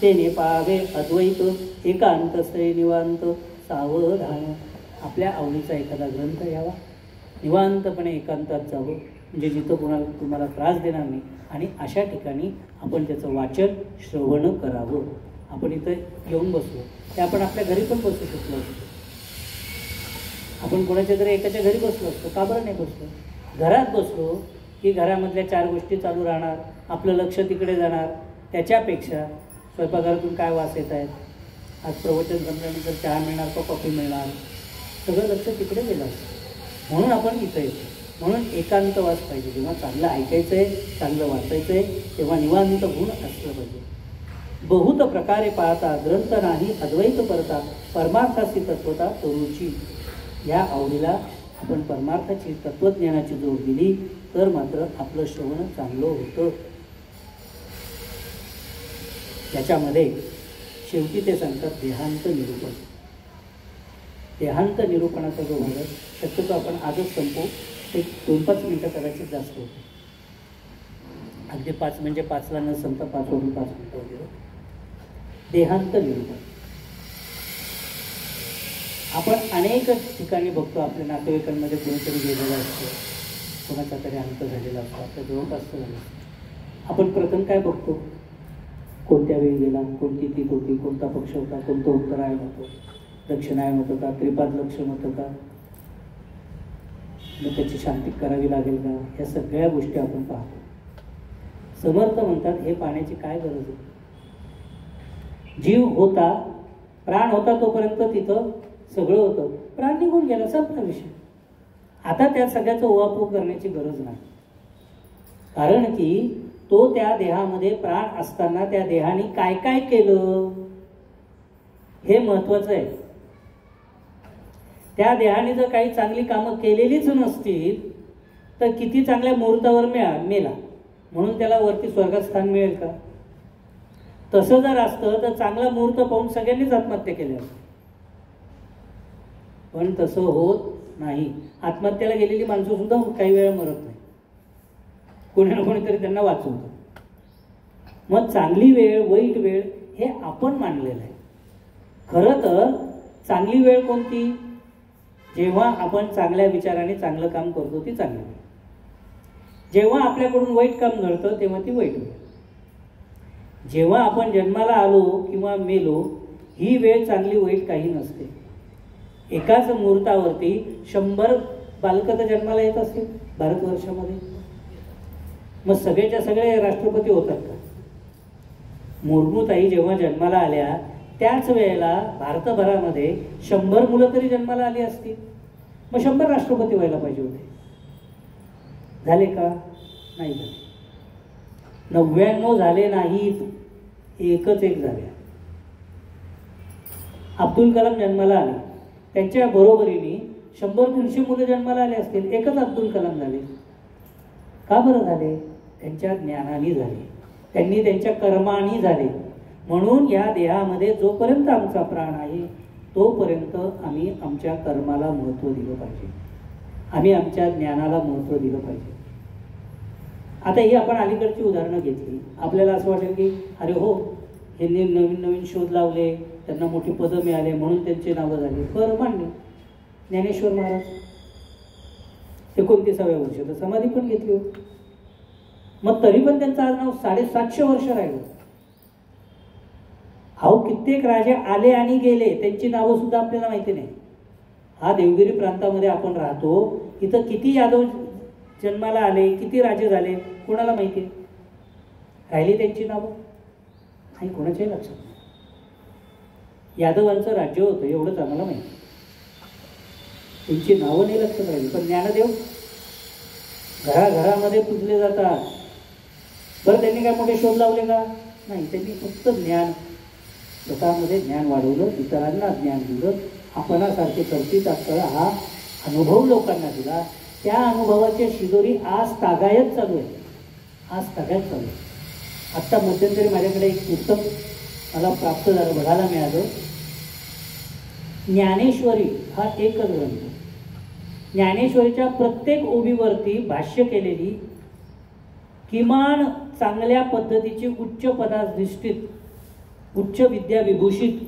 तेने पाहावे अद्वैत, एकांतस्थळी निवांत सावधान. आपल्या आवडीचा एखादा ग्रंथ यावा, निवांतपणे एकांतात जावं, म्हणजे जिथं कोणाला तुम्हाला त्रास देणार नाही, आणि अशा ठिकाणी आपण त्याचं वाचन श्रवण करावं. आपण इथं येऊन बसलो ते आपण आपल्या घरी पण बसू शकलो असतो, आपण कोणाच्या तरी एकाच्या घरी बसलो असतो, का बरं नाही बसलो. घरात बसलो की घरामधल्या 4 गोष्टी चालू राहणार, आपलं लक्ष तिकडे जाणार. त्याच्यापेक्षा स्वयंपाकघरातून काय वास येत आहेत, आज प्रवचन संपल्यानंतर चहा मिळणार का कॉफी मिळणार, सगळं लक्ष तिकडे गेलं असतं. म्हणून आपण इथं येतो. म्हणून एकांतवास पाहिजे. जेव्हा चांगलं ऐकायचं आहे, चांगलं वाचायचं आहे, तेव्हा निवांत गुण असलं पाहिजे. बहुत प्रकारे पाहता ग्रंथ नाही अद्वैत परता, परमार्थाची तत्वता तरुची. या आवडीला आपण परमार्थाची तत्वज्ञानाची जोड दिली तर मात्र आपलं श्रवण चांगलं होतं. त्याच्यामध्ये शेवटी ते सांगतात देहांत निरूपण. देहांत निरूपणाचा जो भाग आहे शक्यतो आपण आजच संपवू. एक 2-5 मिनटं कदाचित जास्त होते. अगदी 5 म्हणजे 5ला न संपता 5 वरून 5 मिनटं वगैरे. देहांत निरूपण आपण अनेक ठिकाणी बघतो. आपल्या नातेवाईकांमध्ये कोणीतरी गेलेलं असतं, कोणाचा तरी अंत झालेला असतो, आपल्या जवळपास झालं. आपण प्रथम काय बघतो, कोणत्या वेळी गेला, कोणती तीथ होती, कोणता पक्ष होता, कोणतं उत्तरायण होतं, दक्षिणायन होतं का, त्रिपाद लक्षण होतं का, मग त्याची शांती करावी लागेल का, या सगळ्या गोष्टी आपण पाहतो. समर्थ म्हणतात हे पाहण्याची काय गरज आहे. जीव होता, प्राण होता तोपर्यंत तिथं सगळं होतं. प्राण निघून गेला, संपला विषय. आता त्या सगळ्याचं उहापोह करण्याची गरज नाही. कारण की तो त्या देहामध्ये प्राण असताना त्या देहाने काय काय केलं हे महत्वाचं आहे. त्या देहाने जर काही चांगली कामं केलेलीच नसतील तर किती चांगल्या मुहूर्तावर मेला म्हणून त्याला वरती स्वर्गात स्थान मिळेल का. तसं जर असतं तर चांगला मुहूर्त पाहून सगळ्यांनीच आत्महत्या केल्या असत्या. पण तसं होत नाही. आत्महत्येला गेलेली माणसं सुद्धा काही वेळा मरत नाही, कोणी ना कोणीतरी त्यांना वाचवतं. मग चांगली वेळ वाईट वेळ हे आपण मानलेलं आहे. खरं तर चांगली वेळ कोणती, जेव्हा आपण चांगल्या विचाराने चांगलं काम करतो ती चांगली वेळ. जेव्हा आपल्याकडून वाईट काम घडतं तेव्हा ती वाईट वेळ. जेव्हा आपण जन्माला आलो किंवा मेलो ही वेळ चांगली वाईट काही नसते. एकाच मुहूर्तावरती 100 बालकं तर जन्माला येत असतील भारतवर्षामध्ये. मग सगळेच्या सगळे राष्ट्रपती होतात का. मुर्मूताई जेव्हा जन्माला आल्या त्याच वेळेला भारतभरामध्ये 100 मुलं तरी जन्माला आली असतील. मग 100 राष्ट्रपती व्हायला पाहिजे होते. झाले का, नाही झाले. 99 झाले नाहीत, एकच एक झाले. अब्दुल कलाम जन्माला आले, त्यांच्या बरोबरीने 100-150 मुलं जन्माला आले असतील, एकच अब्दुल कलाम झाले. का बरं झाले? त्यांच्या ज्ञानाने झाले, त्यांनी त्यांच्या कर्माने झाले. म्हणून या देहामध्ये जोपर्यंत आमचा प्राण आहे तोपर्यंत आम्ही आमच्या कर्माला महत्त्व दिलं पाहिजे, आम्ही आमच्या ज्ञानाला महत्त्व दिलं पाहिजे. आता ही आपण अलीकडची उदाहरणं घेतली, आपल्याला असं वाटेल की अरे हो, यांनी नवीन नवीन शोध लावले, त्यांना मोठी पदं मिळाले म्हणून त्यांची नावं झाली. बरं, मान्य. ज्ञानेश्वर महाराज 29व्या वर्षी तर समाधी पण घेतली होती, मग तरी पण त्यांचं आज नाव 750 वर्ष राहिलं. अहो, कित्येक राजे आले आणि गेले, त्यांची नावं सुद्धा आपल्याला माहिती नाही. हा देवगिरी प्रांतामध्ये आपण राहतो, इथं किती यादव जन्माला आले, किती राजे झाले, कोणाला माहिती आहे? राहिली त्यांची नावं नाही, कोणाच्याही लक्षात नाही. यादवांचं राज्य होतं एवढंच आम्हाला माहिती, त्यांची नावं नाही लक्षात राहिली. पण ज्ञानदेव घराघरामध्ये पूजले जातात. बरं, त्यांनी काय मोठे शोध लावले का? नाही, त्यांनी फक्त ज्ञान, स्वतःमध्ये ज्ञान वाढवलं, इतरांना ज्ञान दिलं, आपणासारखे करतीत असताना हा अनुभव लोकांना दिला. त्या अनुभवाच्या शिदोरी आज तागायत चालू आहे, आज तागायत चालू आहे. आत्ता मध्यंतरी माझ्याकडे एक पुस्तक मला प्राप्त झालं, बघायला मिळालं. ज्ञानेश्वरी हा एकच ग्रंथ, ज्ञानेश्वरीच्या प्रत्येक ओबीवरती भाष्य केलेली, किमान चांगल्या पद्धतीची उच्च पदाधिष्ठित, उच्च विद्या विभूषित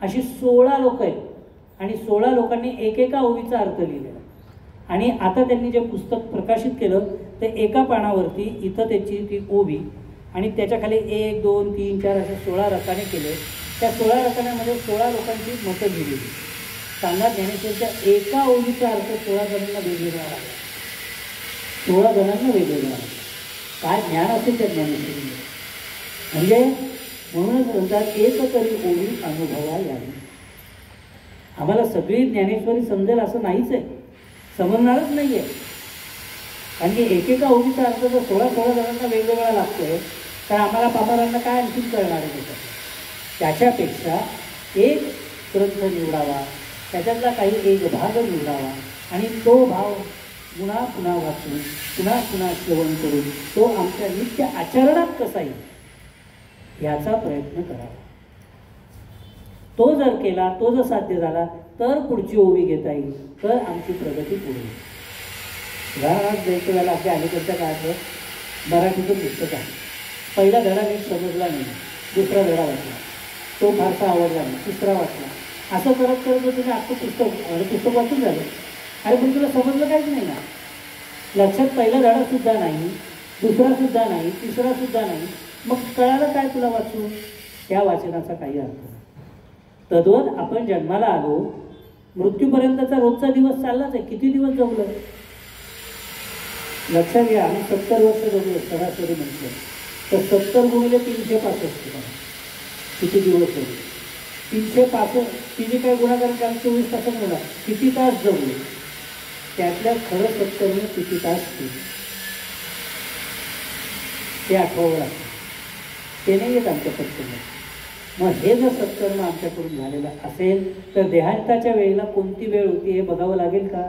अशी 16 लोक आहेत आणि 16 लोकांनी एकेका ओवीचा अर्थ लिहिलेला. आणि आता त्यांनी जे पुस्तक प्रकाशित केलं ते एका पानावरती इथं त्याची ती ओवी आणि त्याच्या खाली 1, 2, 3, 4 असे 16 रकाने केले. त्या 16 रकान्यामध्ये 16 लोकांची मतं लिहिलेली. सांगा, ज्ञानेश्वरीच्या एका ओवीचा अर्थ 16 जणांना वेगवेगळा आला, 16 जणांना वेगवेगळा आला. काय ज्ञान असेल त्या ज्ञानेश्वरीमध्ये? म्हणजे म्हणूनच म्हणतात एक तरी ओवी अनुभवा यावी. आम्हाला सगळी ज्ञानेश्वरी समजेल असं नाहीच आहे, समजणारच नाही आहे. कारण की एकेका ओवीचा अर्थ जर 16 जणांना वेगवेगळा लागतोय तर आम्हाला पामरांना काय आणखीन करणार आहे? त्याच्यापेक्षा एक ग्रंथ निवडावा, त्याच्यातला काही एक भाग निवडावा आणि तो भाव पुन्हा पुन्हा वाचून, पुन्हा पुन्हा श्रवण करून तो आमच्या नित्य आचरणात कसा येईल याचा प्रयत्न करावा. तो जर केला, तो जर साध्य झाला तर पुढची ओवी घेता येईल, तर आमची प्रगती पुढे येईल. उदाहरणार्थ द्यायचं झालं, आपल्या अलीकडच्या काळात मराठीतून पुस्तक आहे, पहिला धडा नीट समजला नाही, दुसरा धडा वाचला, तो फारसा आवडला नाही, तिसरा वाचला, असं करत करत तुम्ही आजचं पुस्तक वाचून झालं. अरे पण तुला समजलं काहीच नाही ना, लक्षात पहिला धडासुद्धा नाही, दुसरासुद्धा नाही, तिसरासुद्धा नाही, मग कळालं काय तुला वाचून? त्या वाचनाचा काही अर्थ नाही. तद्वत आपण जन्माला आलो, मृत्यूपर्यंतचा रोजचा दिवस चाललाच आहे. किती दिवस जगलो लक्षात घ्या. आम्ही 70 वर्ष जगलो सरासरी म्हटलं तर 70 गुणिले 365 किती दिवस जगलो? 365 तिने काय गुणाकार केला? 24 तासात म्हणा किती तास जगलो, त्यातल्या खरं 70ने किती तास केले ते आठवावं लागतं. ते नाही येत आमच्या पत्त्याला. मग हे जर सत्कर्म आमच्याकडून झालेलं असेल तर देहांताच्या वेळेला कोणती वेळ होती हे बघावं लागेल का?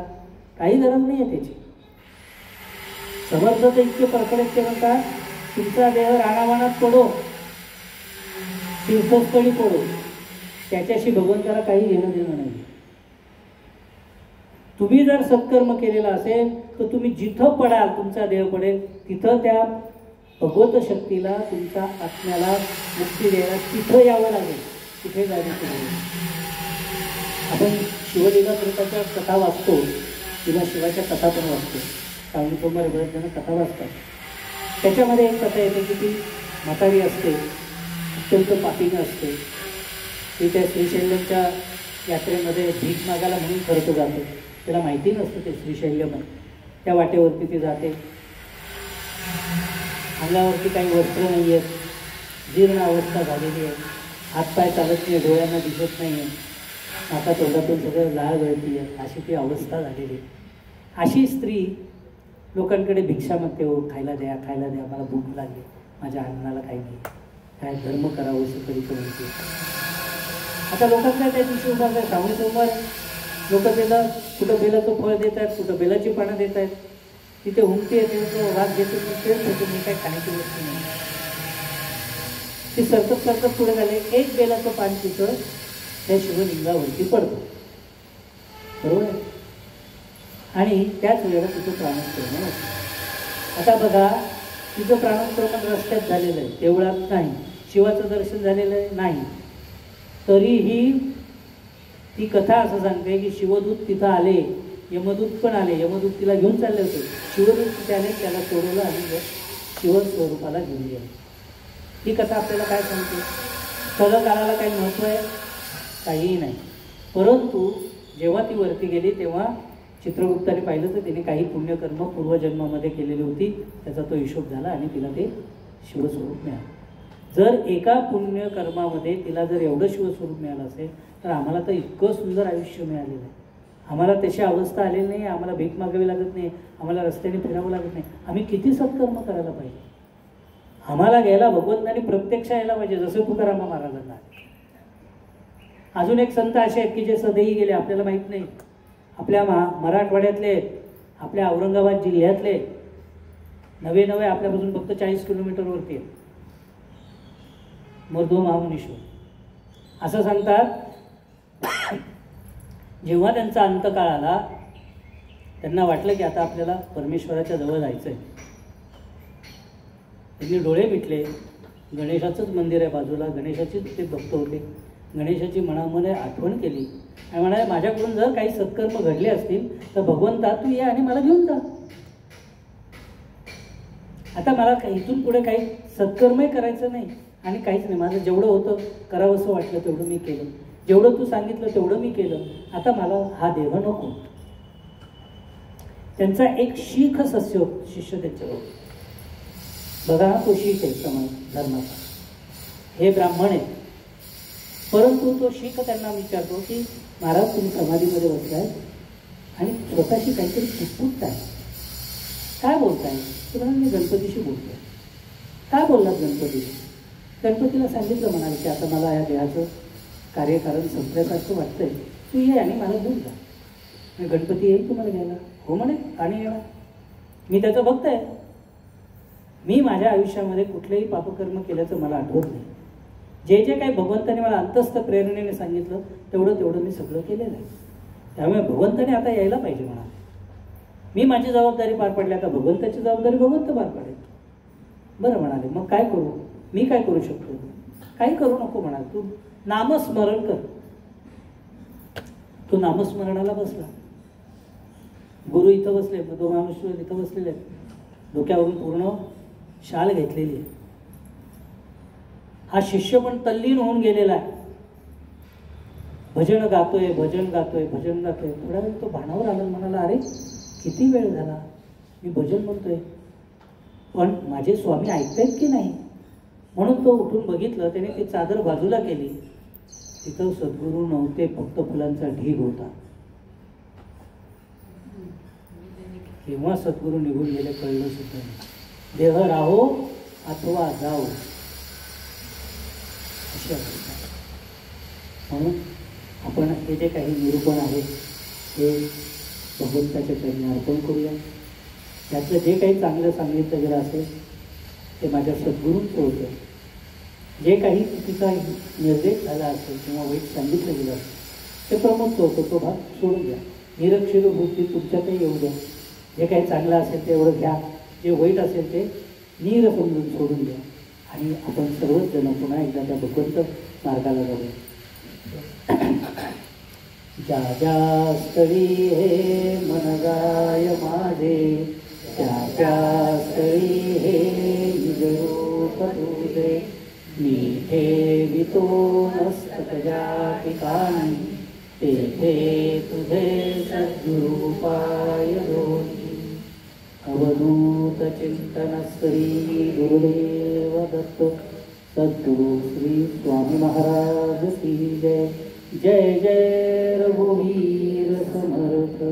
काही गरज नाही आहे त्याची. समर्थ तर इतके परखडेत ते म्हणतात, तुमचा देह राणावाणात पडो, तीर्थस्थळी पडो, त्याच्याशी भगवंताला काही घेणं देणं नाही. तुम्ही जर सत्कर्म केलेला असेल तर तुम्ही जिथं पडाल, तुमचा देह पडेल तिथं त्या भगवत शक्तीला, तुमच्या आत्म्याला मुक्ती द्यायला तिथं यावं लागेल, तिथे जायचं. आपण शिवलीलामृताच्या कथा वाचतो किंवा शिवाच्या कथा पण वाचतो, सांगली सोमवार बरेच जण कथा वाचतात. त्याच्यामध्ये एक कथा येते की ती म्हातारी असते, अत्यंत पापीनं असते. ती त्या श्रीशैल्यमच्या यात्रेमध्ये भीक मागायला म्हणून खर्च जाते. त्याला माहिती नसतं ते श्रीशैल्यम आहे. त्या वाटेवरती ती जाते. अंगावरती काही वस्त्र नाही आहेत, जीर्ण अवस्था झालेली आहे, हातपाय चालत नाही, डोळ्यांना दिसत नाही आहे, आता तोंडातून सगळं लाळ गळती आहे, अशी ती अवस्था झालेली आहे. अशी स्त्री लोकांकडे भिक्षा मागते, हो खायला द्या, खायला द्या, मला भूक लागली, माझ्या अन्नाला काही नाही, काय धर्म करावं असं तरी म्हणते. आता लोकांचा त्या दिवशी उभारला श्रावणी सोमवार, लोक त्याला कुठं बेलाचं फळ देत आहेत, कुठं बेलाची पानं देत आहेत, तिथे हुमती येते, वाघ घेतो, तेच होतो, मी काय खाण्याची वस्तू नाही. ती सरकत सरकत पुढे झाले, एक बेलाचं पान तिथं त्या शिवलिंगावरती पडतं, बरोबर आहे. आणि त्याच वेळेला तिचं प्राणोत्क्रमण होतं. आता बघा, तिचं प्राणोत्क्रमण रस्त्यात झालेलं आहे, देवळात नाही, शिवाचं दर्शन झालेलं आहे नाही, तरीही ती कथा असं सांगते की शिवदूत तिथं आले, यमदूत पण आले, यमदूत तिला घेऊन चालले होते, शिवदूत तिथे आले, त्याला सोडवलं आणि शिवस्वरूपाला घेऊन गेलं. ही कथा आपल्याला काय सांगते? स्थलकाळाला काही महत्त्व आहे? काहीही नाही. परंतु जेव्हा ती वरती गेली तेव्हा चित्रगुप्ताने पाहिलं तर तिने काही पुण्यकर्म पूर्वजन्मामध्ये केलेली होती, त्याचा तो हिशोब झाला आणि तिला ते शिवस्वरूप मिळालं. जर एका पुण्यकर्मामध्ये तिला जर एवढं शिवस्वरूप मिळालं असेल तर आम्हाला तर इतकं सुंदर आयुष्य मिळालेलं आहे. आम्हाला तशी अवस्था आलेली नाही, आम्हाला भीक मागावी लागत नाही, आम्हाला रस्त्याने फिरावं लागत नाही. आम्ही किती सत्कर्म करायला पाहिजे? आम्हाला घ्यायला भगवंतांनी प्रत्यक्ष यायला पाहिजे, जसं तुकाराम महाराजांना. अजून एक संत असे आहेत की जे सदैही गेले, आपल्याला माहीत नाही. आपल्या मराठवाड्यातले, आपल्या औरंगाबाद जिल्ह्यातले, नवे नवे आपल्यापासून फक्त 40 किलोमीटरवरती आहेत, मर्दो महामुनीश्वर. असं सांगतात, जेव्हा त्यांचा अंतकाळ आला, त्यांना वाटलं की आता आपल्याला परमेश्वराच्या जवळ जायचं आहे. त्यांनी डोळे मिटले, गणेशाचंच मंदिर आहे बाजूला, गणेशाचीच ते भक्त होते, गणेशाची मनामध्ये आठवण केली आणि म्हणाले, माझ्याकडून जर काही सत्कर्म घडले असतील तर भगवंता तू ये आणि मला घेऊन जा. आता मला इथून पुढे काही सत्कर्मही करायचं नाही आणि काहीच नाही, माझं जेवढं होतं करावंसं वाटलं तेवढं मी केलं, जेवढं तू सांगितलं तेवढं मी केलं, आता मला हा देह नको. त्यांचा एक शीख शिष्य त्याच्यावर बघा, तो शीख आहे समाज धर्माचा, हे ब्राह्मण आहे, परंतु तो शीख त्यांना विचारतो की महाराज तुम्ही समाधीमध्ये बसलाय आणि स्वतःशी काहीतरी पुटपुटताय, काय बोलताय? तुम्हाला मी गणपतीशी बोलतोय. काय बोललात गणपतीशी? गणपतीला सांगितलं म्हणाल की आता मला या देहाचं कार्यकारण संपल्यासारखं वाटतंय, तू ये आणि मला घेऊन जा. आणि गणपती येईल तुम्हाला घ्यायला? हो म्हणे, आणि येणार, मी त्याचं भक्त आहे, मी माझ्या आयुष्यामध्ये कुठलेही पापकर्म केल्याचं मला आठवत नाही, जे जे काही भगवंताने मला अंतस्थ प्रेरणेने सांगितलं तेवढं मी सगळं केलेलं आहे, त्यामुळे भगवंताने आता यायला पाहिजे म्हणा. मी माझी जबाबदारी पार पडली, आता भगवंताची जबाबदारी भगवंत पार पाडेल. बरं म्हणाले, मग काय करू? मी काय करू शकतो? काही करू नको म्हणाल, तू नामस्मरण कर. तो नामस्मरणाला बसला. गुरु इथं बसले, तो माणूस इथं बसलेले आहेत, डोक्यावरून पूर्ण शाल घेतलेली आहे. हा शिष्य पण तल्लीन होऊन गेलेला आहे, भजन गातोय, भजन गातोय, भजन गातोय. थोडा वेळ तो भानावर आला, म्हणाला, अरे किती वेळ झाला मी भजन म्हणतोय, पण माझे स्वामी ऐकतायत की नाही? म्हणून तो उठून बघितलं, त्याने ती चादर बाजूला केली, तिथं सद्गुरू नव्हते, फक्त फुलांचा ढीग होता. केव्हा सद्गुरू निघून गेले कळलं सुद्धा नाही. देह राहो अथवा जाओ अशी अवस्था. म्हणून आपण हे जे काही निरूपण आहे ते भगवंताच्या चरणी अर्पण करूया. त्यातलं जे काही चांगलं सांगितलं गेलं असेल ते माझ्या सद्गुरूंचं होतं. जे काही चुकीचा निर्देश झाला असेल किंवा वाईट सांगितलं गेलं असेल ते प्रमुखचं होतं, तो भाग सोडून द्या. निरक्षर बुद्धी तुमच्यातही येऊ द्या. जे काही चांगलं असेल ते एवढं घ्या, जे वाईट असेल ते नीर समजून सोडून द्या आणि आपण सर्वच जण पुन्हा एकदा त्या भगवंत मार्गाला जाऊया. ज्या ज्या स्थळी हे मन गाय माझे, त्या त्या स्थळी हे निज रूप तुझे, मी ठेवितो मस्तक ज्या ठिकाणी, तेथे तुझे सद्गुरुपाय दोन्ही. अवधूत चिंतन श्री गुरुदेव दत्त. सद्गुरु श्री स्वामी महाराज की जय. जय जय रघुवीर समर्थ.